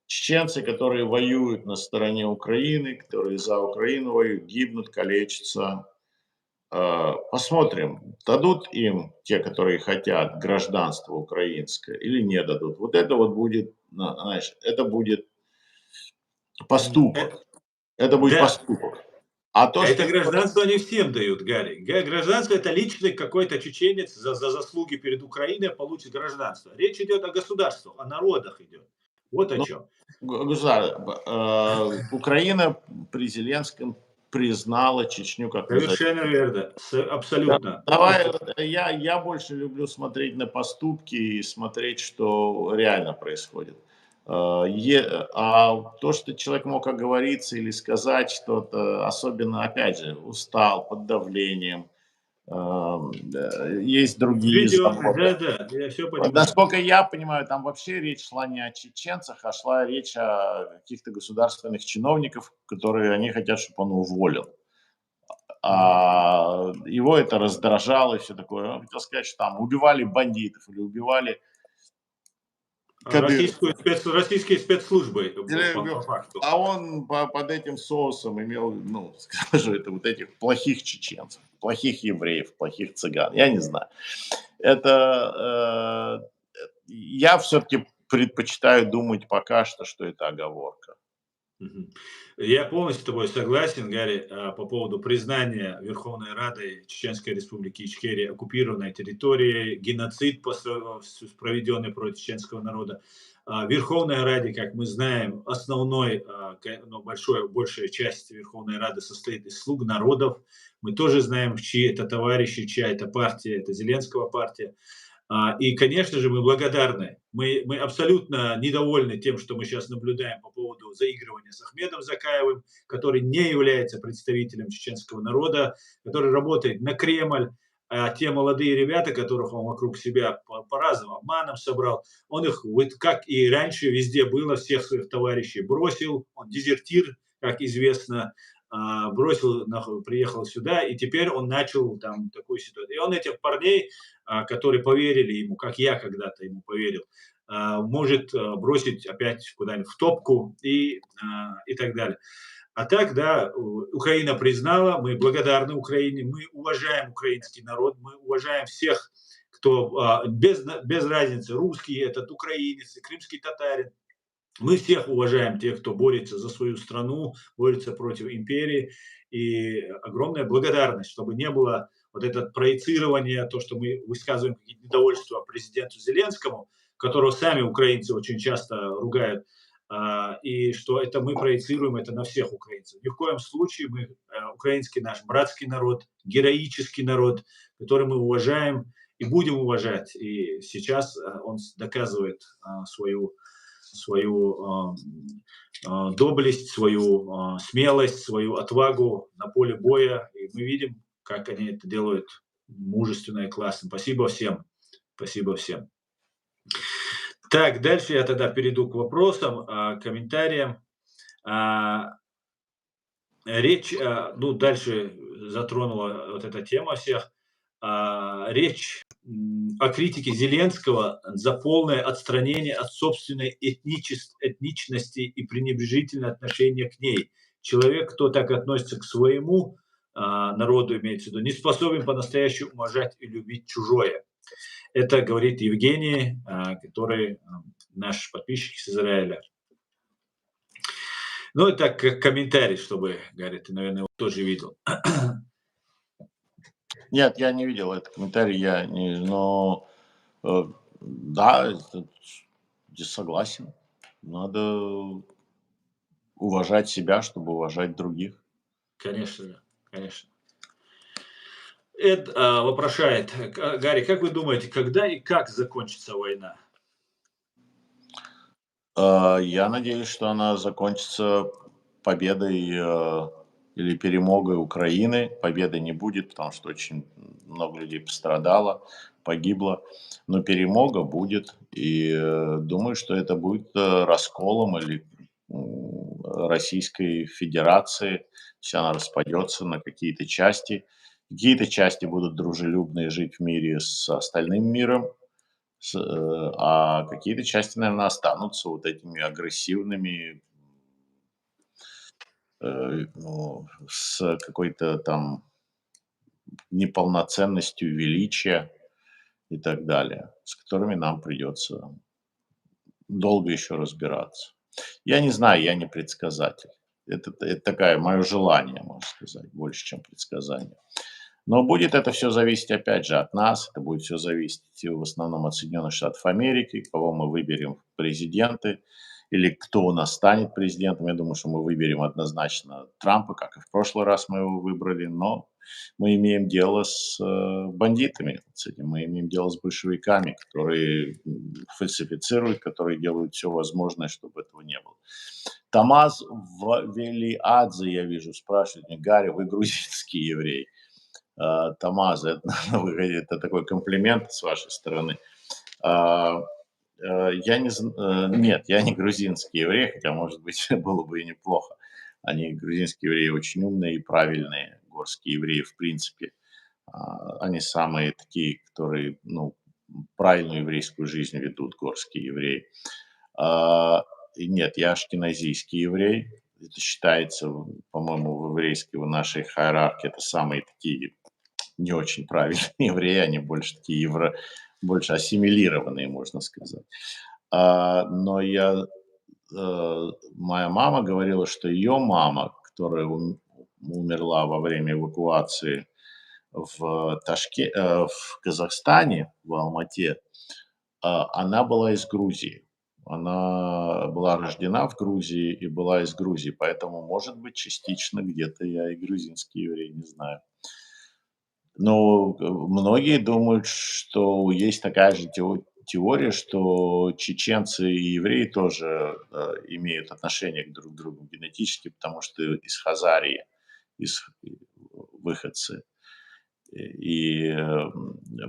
чеченцы, которые воюют на стороне Украины, которые за Украину воюют, гибнут, калечатся. Посмотрим, дадут им те, которые хотят, гражданство украинское или не дадут. Вот это вот будет, знаешь, это будет поступок. Это будет Да, поступок. А то, что это гражданство не всем дают, Гарри. Гражданство — это личный какой-то чеченец за заслуги перед Украиной получит гражданство. Речь идет о государствах, о народах идет. Вот о ну, чем. Украина при Зеленском признала Чечню как независимую. Совершенно верно. Абсолютно. Давай, я больше люблю смотреть на поступки и смотреть, что реально происходит. А то, что человек мог оговориться или сказать что-то, особенно, опять же, устал, под давлением, есть другие Введенный, заботы. да, я все понимаю. Насколько я понимаю, там вообще речь шла не о чеченцах, а шла речь о каких-то государственных чиновников, которые они хотят, чтобы он уволил. Его это раздражало и все такое. Он хотел сказать, что там убивали бандитов или убивали кадыровцев. Российские спецслужбы, по Или факту. А он под этим соусом имел, ну, скажу, это вот этих плохих чеченцев, плохих евреев, плохих цыган. Я не знаю. Это я все-таки предпочитаю думать пока что это оговорка. Мгм. Я полностью с тобой согласен, Гарри, по поводу признания Верховной Рады Чеченской Республики Ичкерия оккупированной территорией, геноцид, проведенный против чеченского народа. Верховная Рада, как мы знаем, большая часть Верховной Рады состоит из слуг народов. Мы тоже знаем, чьи это товарищи, чья это партия, это Зеленского партия. И, конечно же, мы благодарны. Мы абсолютно недовольны тем, что мы сейчас наблюдаем по поводу заигрывания с Ахмедом Закаевым, который не является представителем чеченского народа, который работает на Кремль. А те молодые ребята, которых он вокруг себя по разным обманам собрал, он их, вот как и раньше везде было, всех своих товарищей бросил, он дезертир, как известно, приехал сюда, и теперь он начал там такую ситуацию. И он этих парней, которые поверили ему, как я когда-то ему поверил, может бросить опять куда-нибудь в топку и так далее. А так, да, Украина признала, мы благодарны Украине, мы уважаем украинский народ, мы уважаем всех, кто без разницы, русский этот, украинец, крымский татарин. Мы всех уважаем, тех, кто борется за свою страну, борется против империи. И огромная благодарность, чтобы не было вот это проецирование, то, что мы высказываем какие-то недовольства президенту Зеленскому, которого сами украинцы очень часто ругают, и что это мы проецируем это на всех украинцев. Ни в коем случае мы, украинский наш братский народ, героический народ, который мы уважаем и будем уважать. И сейчас он доказывает свою доблесть, свою смелость, свою отвагу на поле боя. И мы видим, как они это делают мужественно и классно. Спасибо всем. Спасибо всем. Так, дальше я тогда перейду к вопросам, комментариям. А, Речь, ну, дальше затронула вот эта тема всех. Речь о критике Зеленского за полное отстранение от собственной этничности и пренебрежительное отношение к ней. Человек, кто так относится к своему народу, имеется в виду, не способен по-настоящему уважать и любить чужое. Это говорит Евгений, который наш подписчик из Израиля. Ну, это как комментарий, чтобы, Гарри, ты, наверное, его тоже видел. Нет, я не видел этот комментарий, я не, но да, здесь согласен. Надо уважать себя, чтобы уважать других. Конечно, да, конечно. Эд вопрошает, Гарри, как вы думаете, когда и как закончится война? Я надеюсь, что она закончится победой или перемогой Украины. Победы не будет, потому что очень много людей пострадало, погибло. Но перемога будет. И думаю, что это будет расколом или Российской Федерации. То есть она распадется на какие-то части. Какие-то части будут дружелюбные жить в мире с остальным миром, а какие-то части, наверное, останутся вот этими агрессивными, ну, с какой-то там неполноценностью величия и так далее, с которыми нам придется долго еще разбираться. Я не знаю, я не предсказатель. Это такая мое желание, можно сказать, больше, чем предсказание. Но будет это все зависеть, опять же, от нас. Это будет все зависеть в основном от Соединенных Штатов Америки, кого мы выберем в президенты или кто у нас станет президентом. Я думаю, что мы выберем однозначно Трампа, как и в прошлый раз мы его выбрали, но мы имеем дело с бандитами, с этим мы имеем дело с большевиками, которые фальсифицируют, которые делают все возможное, чтобы этого не было. Тамаз Велиадзе, я вижу, спрашивает меня: Гарри, вы грузинский еврей? Тамаза, это такой комплимент с вашей стороны. Я не, нет, я не грузинский еврей, хотя, может быть, было бы и неплохо. Они, грузинские евреи, очень умные и правильные, горские евреи, в принципе. Они самые такие, которые, ну, правильную еврейскую жизнь ведут, горские евреи. И нет, я ашкеназийский еврей. Это считается, по-моему, в еврейской, в нашей иерархии, это самые такие не очень правильные евреи, они больше такие больше ассимилированные, можно сказать. Но моя мама говорила, что ее мама, которая умерла во время эвакуации в Казахстане, в Алмате, она была из Грузии. Она была рождена в Грузии и была из Грузии, поэтому, может быть, частично где-то я и грузинский еврей, не знаю. Но многие думают, что есть такая же теория, что чеченцы и евреи тоже имеют отношение к друг другу генетически, потому что из Хазарии, из выходцы. И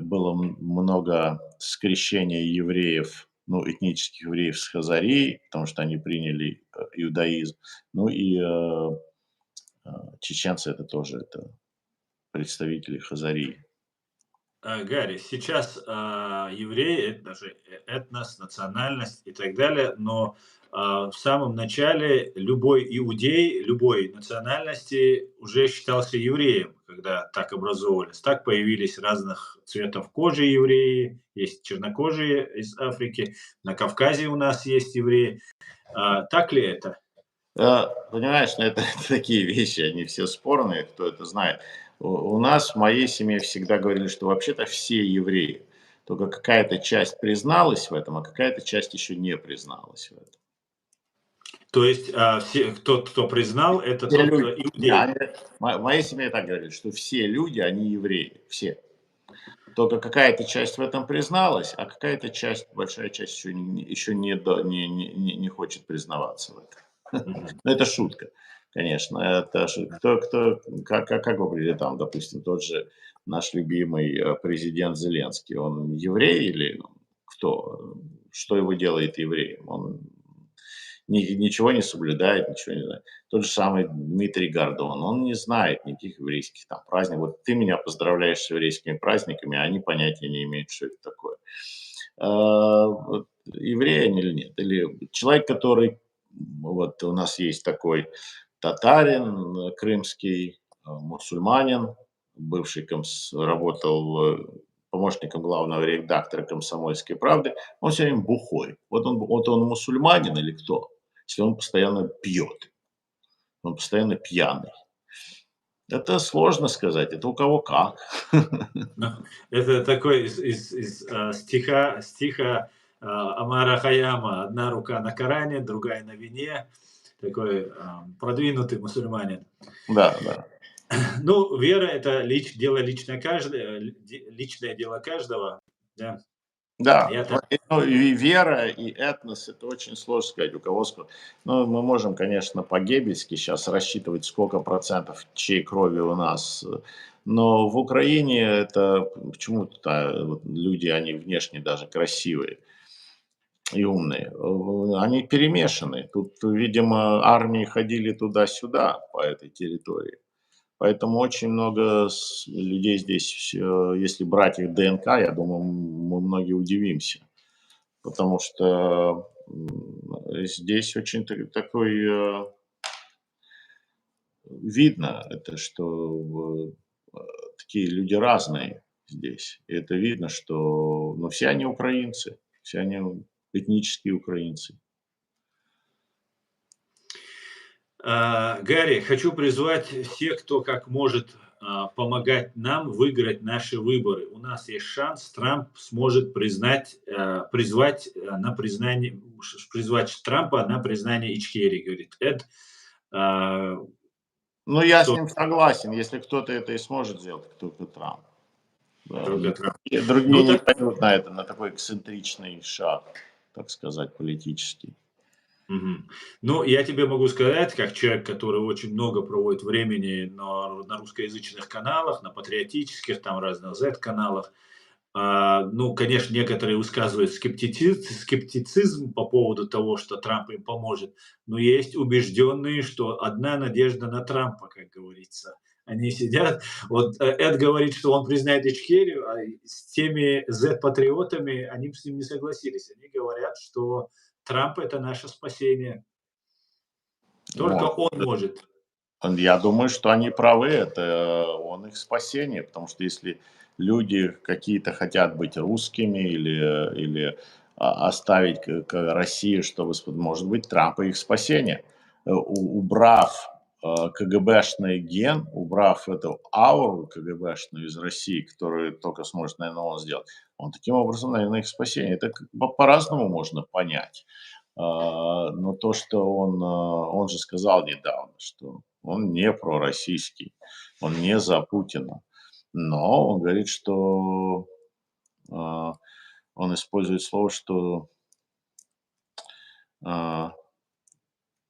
было много скрещения евреев, ну, этнических евреев с Хазарией, потому что они приняли иудаизм. Ну и чеченцы это представители Хазарии. Гарри, сейчас евреи, это даже этнос, национальность и так далее, но в самом начале любой иудей, любой национальности уже считался евреем, когда так образовывались. Так появились разных цветов кожи евреи, есть чернокожие из Африки, на Кавказе у нас есть евреи. Так ли это? Понимаешь, ну, это такие вещи, они все спорные, кто это знает. У нас в моей семье всегда говорили, что вообще-то все евреи. Только какая-то часть призналась в этом, а какая-то часть еще не призналась в этом. То есть все, кто признал, это Все тот люди, иудей. в моей семье так говорили, что все люди, они евреи, все. Только какая-то часть в этом призналась, а какая-то часть, большая часть еще не хочет признаваться в этом. Мгм. Ну, это шутка, конечно. Это как выглядит там, допустим, тот же наш любимый президент Зеленский, он еврей или кто? что его делает евреем? Он ничего не соблюдает, ничего не знает. Тот же самый Дмитрий Гордон, он не знает никаких еврейских там праздников. Вот ты меня поздравляешь с еврейскими праздниками, а они понятия не имеют, что это такое. Вот еврей они или нет? Или человек, который, вот у нас есть такой татарин крымский, мусульманин, бывший работал помощником главного редактора «Комсомольской правды», он все время бухой. Вот он мусульманин или кто? Если он постоянно пьет, он постоянно пьяный. Это сложно сказать, это у кого как. Ну, это такой стиха Амара Хаяма: «Одна рука на Коране, другая на вине». Такой продвинутый мусульманин. Да, да. Ну, вера – это дело личное личное дело каждого. Да. Да, Я так. ну, и вера, и этнос – это очень сложно сказать, у кого сколько. Ну, мы можем, конечно, по-геббельски сейчас рассчитывать, сколько процентов чьей крови у нас. Но в Украине это почему-то вот люди, они внешне даже красивые и умные. Они перемешаны. Тут, видимо, армии ходили туда-сюда по этой территории. Поэтому очень много людей здесь, если брать их ДНК, я думаю, мы многие удивимся. Потому что здесь очень такой видно, это что такие люди разные здесь. И это видно, что все они украинцы, все они этнические украинцы. Гарри, хочу призвать всех, кто как может помогать нам выиграть наши выборы. У нас есть шанс, Трамп сможет призвать Трампа на признание Ичкерии, говорит Эд. Ну, я с Что ним согласен, если кто-то это и сможет сделать, только Трамп. Да, только Трамп. и другие Ну, не так, пойдут на это, на такой эксцентричный шаг, так сказать, политический. мгм. Ну, я тебе могу сказать, как человек, который очень много проводит времени на русскоязычных каналах, на патриотических, там разных Z-каналах. Ну, конечно, некоторые высказывают скептицизм по поводу того, что Трамп им поможет, но есть убежденные, что одна надежда на Трампа, как говорится. Они сидят, вот Эд говорит, что он признает Ичкерию, а с теми Z-патриотами они с ним не согласились. Они говорят, что Трамп – это наше спасение. Только Вот. он может. Я думаю, что они правы, это он их спасение, потому что если люди какие-то хотят быть русскими или оставить Россию, чтобы, может быть, Трамп их спасение. Убрав КГБшный ген, убрав эту ауру КГБшную из России, которую только сможет, наверное, он сделать, он таким образом, наверное, их спасение. Это по-разному можно понять. Но то, что он же сказал недавно, что он не пророссийский, он не за Путина. Но он говорит, что он использует слово, что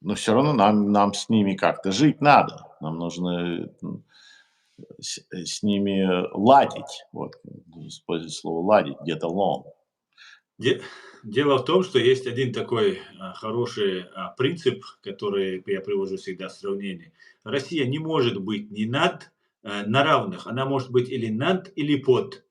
но все равно нам с ними как-то жить надо. Нам нужно с ними ладить. Вот, использует слово ладить, get along. Дело в том, что есть один такой хороший принцип, который я привожу всегда в сравнение. Россия не может быть ни на равных, она может быть или над, или под.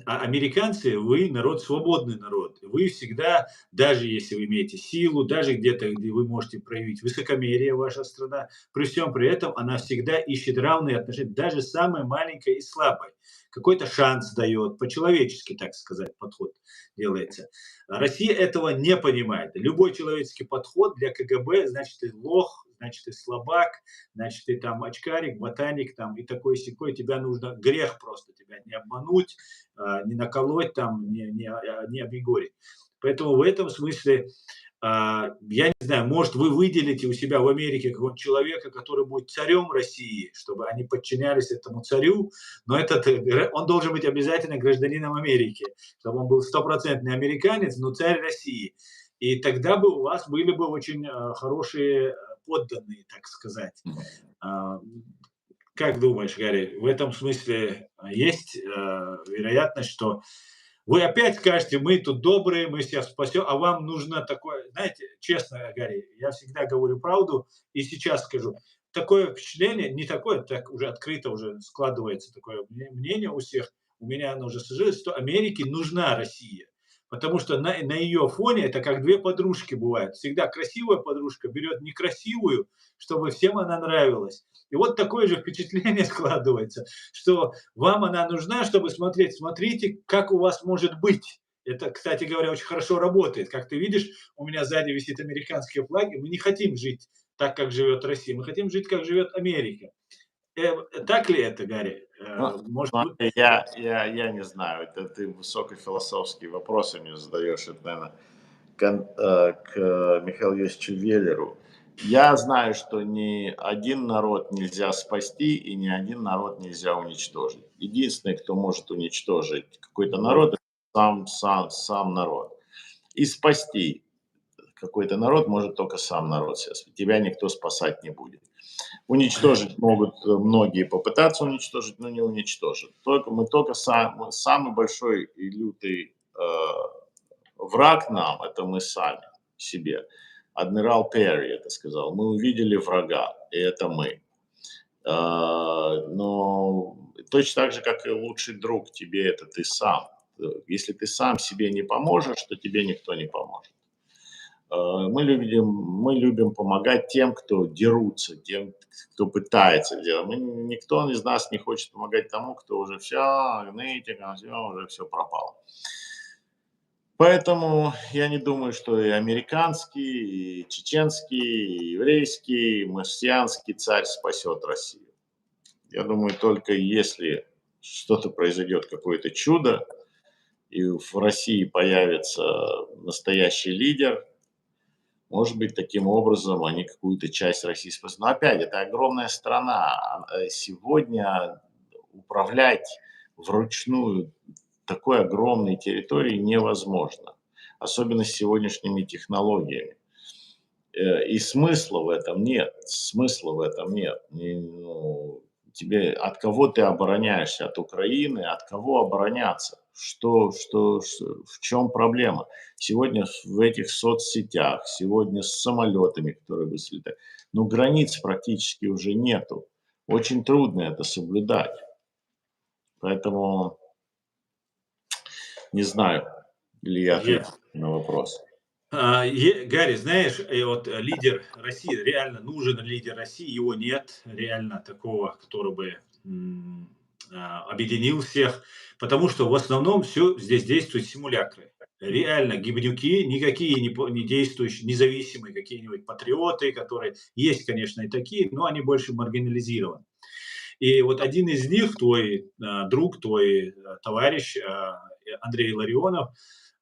Американцы, вы народ, свободный народ. Вы всегда, даже если вы имеете силу, даже где-то, где вы можете проявить высокомерие, ваша страна, при всем при этом она всегда ищет равные отношения, даже самой маленькой и слабой. Какой-то шанс дает, по-человечески, так сказать, подход делается. Россия этого не понимает. Любой человеческий подход для КГБ, значит, ты лох, значит, ты слабак, значит, ты там очкарик, ботаник там и такой сякой. Тебя нужно, грех просто тебя не обмануть, не наколоть там, не обегорить. Поэтому в этом смысле я не знаю, может, вы выделите у себя в Америке какого-нибудь человека, который будет царем России, чтобы они подчинялись этому царю, но он должен быть обязательно гражданином Америки, чтобы он был стопроцентный американец, но царь России. И тогда бы у вас были бы очень хорошие подданные, так сказать. Как думаешь, Гарри, в этом смысле есть вероятность, что вы опять скажете, мы тут добрые, мы всех спасем, а вам нужно такое, знаете, честно, Гарри, я всегда говорю правду и сейчас скажу, такое впечатление, не такое, так уже открыто уже складывается такое мнение у всех, у меня оно уже сложилось, что Америке нужна Россия. Потому что на ее фоне это как две подружки бывают. Всегда красивая подружка берет некрасивую, чтобы всем она нравилась. И вот такое же впечатление складывается, что вам она нужна, чтобы смотреть. Смотрите, как у вас может быть. Это, кстати говоря, очень хорошо работает. Как ты видишь, у меня сзади висит американские флаги. Мы не хотим жить так, как живет Россия. Мы хотим жить, как живет Америка. Так ли это, Гарри? Ну, Может быть, смотри, я не знаю, это ты высокофилософские вопросы мне задаешь, это, наверное, к Михаилу Юрьевичу Веллеру. Я знаю, что ни один народ нельзя спасти и ни один народ нельзя уничтожить. Единственный, кто может уничтожить какой-то народ, это сам народ. И спасти какой-то народ может только сам народ сейчас. Тебя никто спасать не будет. Уничтожить могут многие попытаться уничтожить, но не уничтожат. Только самый большой и лютый враг нам, это мы сами себе. Адмирал Перри это сказал. Мы увидели врага, и это мы. Но точно так же, как и лучший друг тебе, это ты сам. Если ты сам себе не поможешь, то тебе никто не поможет. Мы любим помогать тем, кто дерутся, тем, кто пытается делать. Никто из нас не хочет помогать тому, кто уже все, нытик, уже все пропало. Поэтому я не думаю, что и американский, и чеченский, и еврейский, и марсианский царь спасет Россию. Я думаю, только если что-то произойдет, какое-то чудо, и в России появится настоящий лидер, может быть, таким образом они какую-то часть России спасут. Но опять, это огромная страна. Сегодня управлять вручную такой огромной территорией невозможно. Особенно с сегодняшними технологиями. И смысла в этом нет. Смысла в этом нет. От кого ты обороняешься? От Украины? От кого обороняться? В чем проблема? Сегодня в этих соцсетях, сегодня с самолетами, которые быстро летают, границ практически уже нету. Очень трудно это соблюдать. Поэтому не знаю, ли я ответил на вопрос. Гарри, знаешь, вот лидер России, реально нужен лидер России, его нет, реально такого, который бы объединил всех, потому что в основном все здесь действуют симулякры. Реально гибнюки, никакие не действующие, независимые какие-нибудь патриоты, которые есть, конечно, и такие, но они больше маргинализированы. И вот один из них, твой друг, твой товарищ Андрей Ларионов,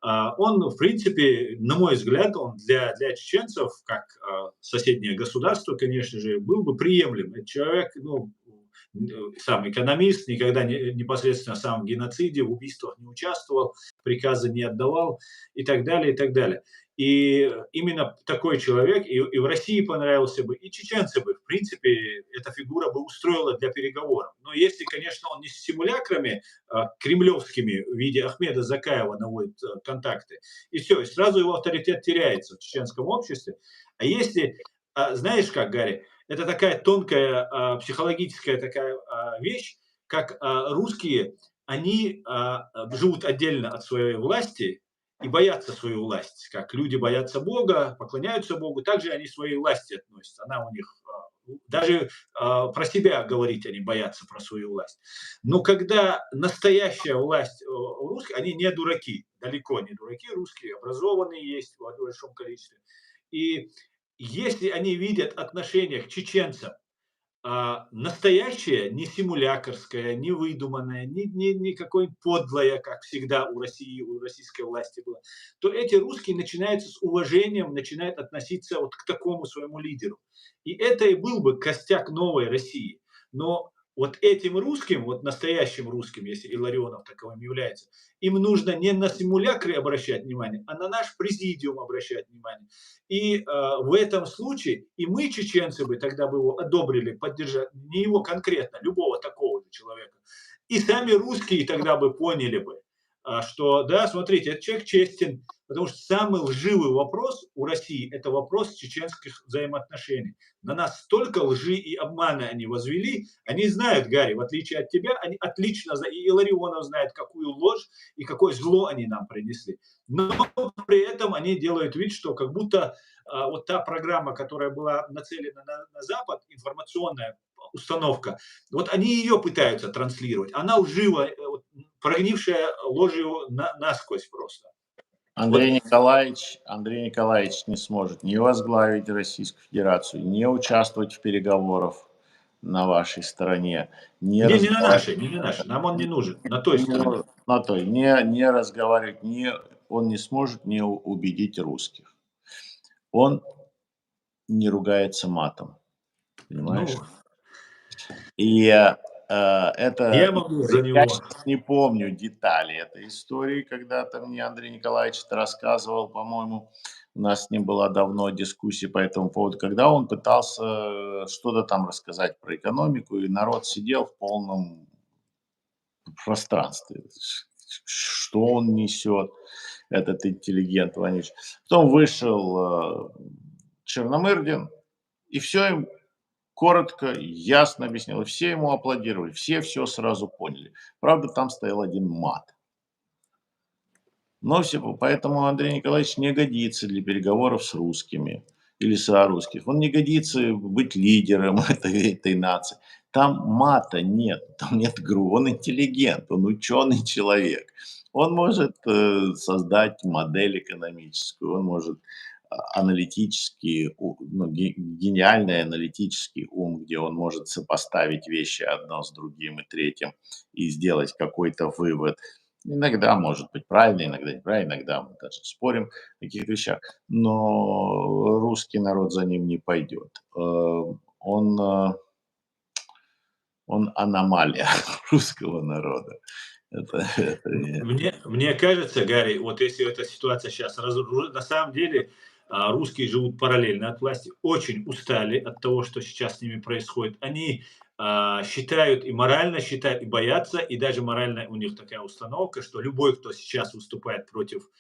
он, в принципе, на мой взгляд, он для чеченцев, как соседнее государство, конечно же, был бы приемлем. Это человек, сам экономист, никогда непосредственно сам в геноциде, в убийствах не участвовал, приказы не отдавал и так далее, и так далее. И именно такой человек и в России понравился бы, и чеченцы бы, в принципе, эта фигура бы устроила для переговоров. Но если, конечно, он не с симулякрами кремлевскими в виде Ахмеда Закаева наводит контакты, и все, и сразу его авторитет теряется в чеченском обществе. А если, знаешь как, Гарри, это такая тонкая психологическая такая вещь, как русские, они живут отдельно от своей власти, и боятся свою власть. Как люди боятся Бога, поклоняются Богу, также они к своей власти относятся. Она у них, даже про себя говорить они боятся, про свою власть. Но когда настоящая власть русских, они не дураки, далеко не дураки, русские образованные есть в большом количестве. И если они видят отношение к чеченцам, настоящее, не симулякорское, не выдуманное, не какое-нибудь подлое, как всегда у России, у российской власти было, то эти русские начинают с уважением, начинают относиться вот к такому своему лидеру. И это и был бы костяк новой России. Но вот этим русским, вот настоящим русским, если Илларионов таковым является, им нужно не на симулякры обращать внимание, а на наш президиум обращать внимание. И в этом случае и мы, чеченцы, бы тогда бы его одобрили, поддержали, не его конкретно, любого такого же человека. И сами русские тогда бы поняли бы, что, да, смотрите, этот человек честен, потому что самый лживый вопрос у России – это вопрос чеченских взаимоотношений. На нас столько лжи и обмана они возвели, они знают, Гарри, в отличие от тебя, они отлично знают, и Илларионов знает, какую ложь и какое зло они нам принесли. Но при этом они делают вид, что как будто вот та программа, которая была нацелена на Запад, информационная установка, вот они ее пытаются транслировать. Она лживая, прогнившая ложью насквозь просто. Андрей Николаевич не сможет не возглавить Российскую Федерацию, не участвовать в переговорах на вашей стороне, не Не на разговаривать, нашей, не на нашей. Нам он не нужен, на той стороне. не разговаривать, он не сможет не убедить русских. Он не ругается матом, понимаешь? Ну, И это я могу за я него. сейчас не помню детали этой истории, когда-то мне Андрей Николаевич это рассказывал, по-моему, у нас с ним была давно дискуссия по этому поводу, когда он пытался что-то там рассказать про экономику, и народ сидел в полном пространстве. Что он несет, этот интеллигент вонючий. Потом вышел Черномырдин, и все им коротко, ясно объяснил. И все ему аплодировали, все сразу поняли. Правда, там стоял один мат. Но все, поэтому Андрей Николаевич не годится для переговоров с русскими или русских. Он не годится быть лидером этой нации. Там мата нет, там нет гру. Он интеллигент, он ученый человек. Он может создать модель экономическую, он может аналитический, гениальный аналитический ум, где он может сопоставить вещи одно с другим и третьим и сделать какой-то вывод. Иногда может быть правильно, иногда неправильно, иногда мы даже спорим о каких-то вещах, но русский народ за ним не пойдет. Он аномалия русского народа. Мне кажется, Гарри, вот если эта ситуация сейчас, на самом деле русские живут параллельно от власти, очень устали от того, что сейчас с ними происходит. Они считают и морально считают, и боятся, и даже морально у них такая установка, что любой, кто сейчас выступает против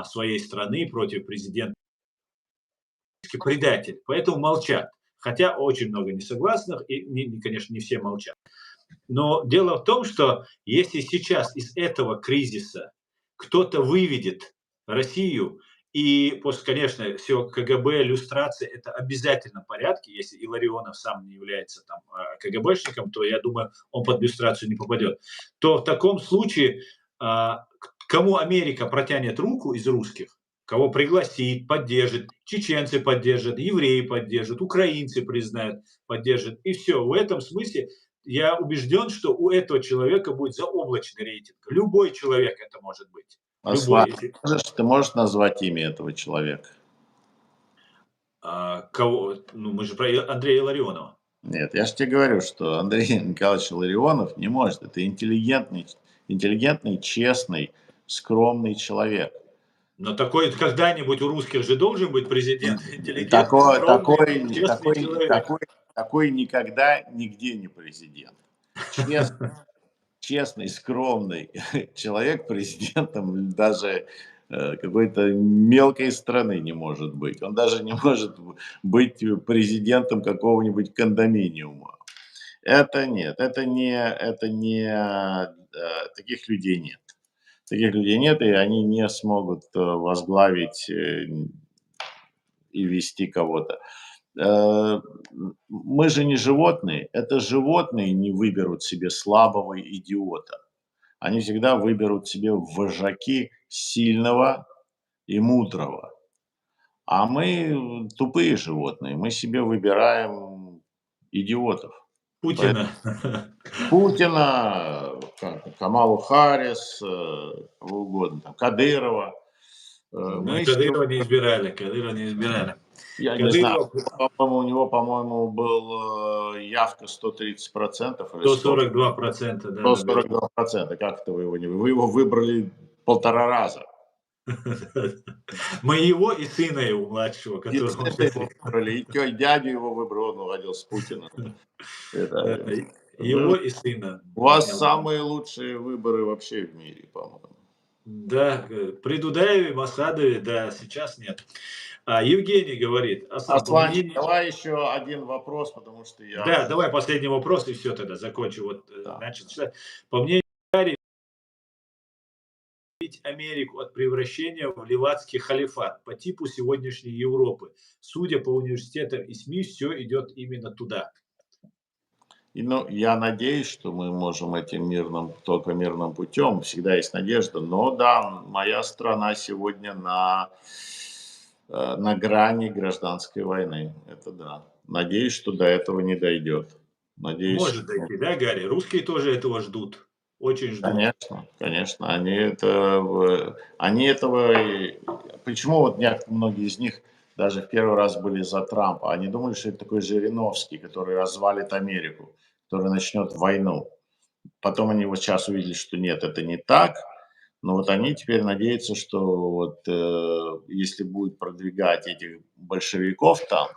своей страны, против президента, предатель. Поэтому молчат. Хотя очень много несогласных, и, конечно, не все молчат. Но дело в том, что если сейчас из этого кризиса кто-то выведет Россию, и после, конечно, все КГБ, люстрация – это обязательно в порядке. Если Илларионов сам не является там КГБшником, то, я думаю, он под люстрацию не попадет. То в таком случае кому Америка протянет руку из русских, кого пригласит, поддержит, чеченцы поддержат, евреи поддержат, украинцы признают, поддержат. И все. В этом смысле я убежден, что у этого человека будет заоблачный рейтинг. Любой человек это может быть. Любой. Ты можешь назвать имя этого человека? Кого? Ну, мы же про Андрея Илларионова. Нет, я же тебе говорю, что Андрей Николаевич Илларионов не может. Это интеллигентный, честный, скромный человек. Но такой когда-нибудь у русских же должен быть президент интеллигентный, скромный, честный человек. Такой никогда нигде не президент. Честный, скромный человек президентом даже какой-то мелкой страны не может быть. Он даже не может быть президентом какого-нибудь кондоминиума. Это нет, таких людей нет. Таких людей нет, и они не смогут возглавить и вести кого-то. Мы же не животные. Это животные не выберут себе слабого идиота. Они всегда выберут себе вожаки сильного и мудрого. А мы тупые животные. Мы себе выбираем идиотов. Путина. Путина, Камалу Харрис, кого угодно, там, Кадырова. Кадырова не избирали. Я не знаю, у него, по-моему, был явка 130%. 142%, да. 142%. Как это вы его не... Вы его выбрали 1,5 раза. Моего и сына его младшего, которого выбрали, и дядю его выбрал, он уходил с Путиным. Его и сына. У вас самые лучшие выборы вообще в мире, по-моему. Да, при Дудаеве, Масадове, да, сейчас нет. Евгений говорит: "Асан, по Асланчик, мнению". давай еще один вопрос, потому что я Да, уже... давай последний вопрос и все тогда закончу. Вот, Да. начал читать. По мнению Гарри, Америку от превращения в ливадский халифат по типу сегодняшней Европы. Судя по университетам и СМИ, все идет именно туда. И, ну, я надеюсь, что мы можем этим только мирным путем. Всегда есть надежда. Но да, моя страна сегодня на грани гражданской войны. Это да. Надеюсь, что до этого не дойдет. Надеюсь, Может что... дойти, да, Гарри? Русские тоже этого ждут. Очень ждут. Конечно, конечно, они этого, почему вот многие из них даже в первый раз были за Трампа, они думали, что это такой Жириновский, который развалит Америку, который начнет войну. Потом они вот сейчас увидели, что нет, это не так, но вот они теперь надеются, что вот если будет продвигать этих большевиков там,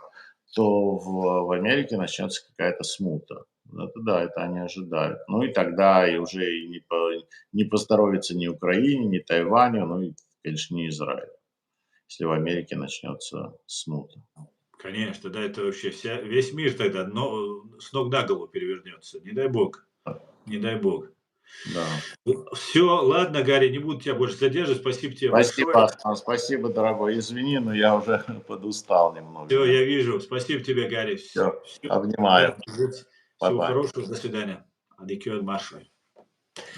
то в Америке начнется какая-то смута. Это да, это они ожидают. Ну и тогда и уже и не поздоровится ни Украине, ни Тайваню, ну и, конечно, не Израиль, если в Америке начнется смута. Конечно, да, это вообще весь мир тогда с ног на голову перевернется. Не дай бог. Не дай бог. Да. Все, ладно, Гарри, не буду тебя больше задерживать. Спасибо тебе Спасибо, большое. Астан, спасибо, дорогой. Извини, но я уже подустал немного. Все, Да. я вижу. Спасибо тебе, Гарри. Все, Всё, обнимаю. да, всего Bye-bye. хорошего. До свидания. Адикёр Машей.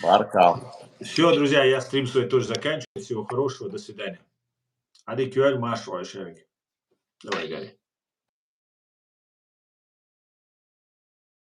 Барка. Все, друзья, я стрим свой тоже заканчиваю. Всего хорошего. До свидания. Адикёр Машей. Давай, Гарри.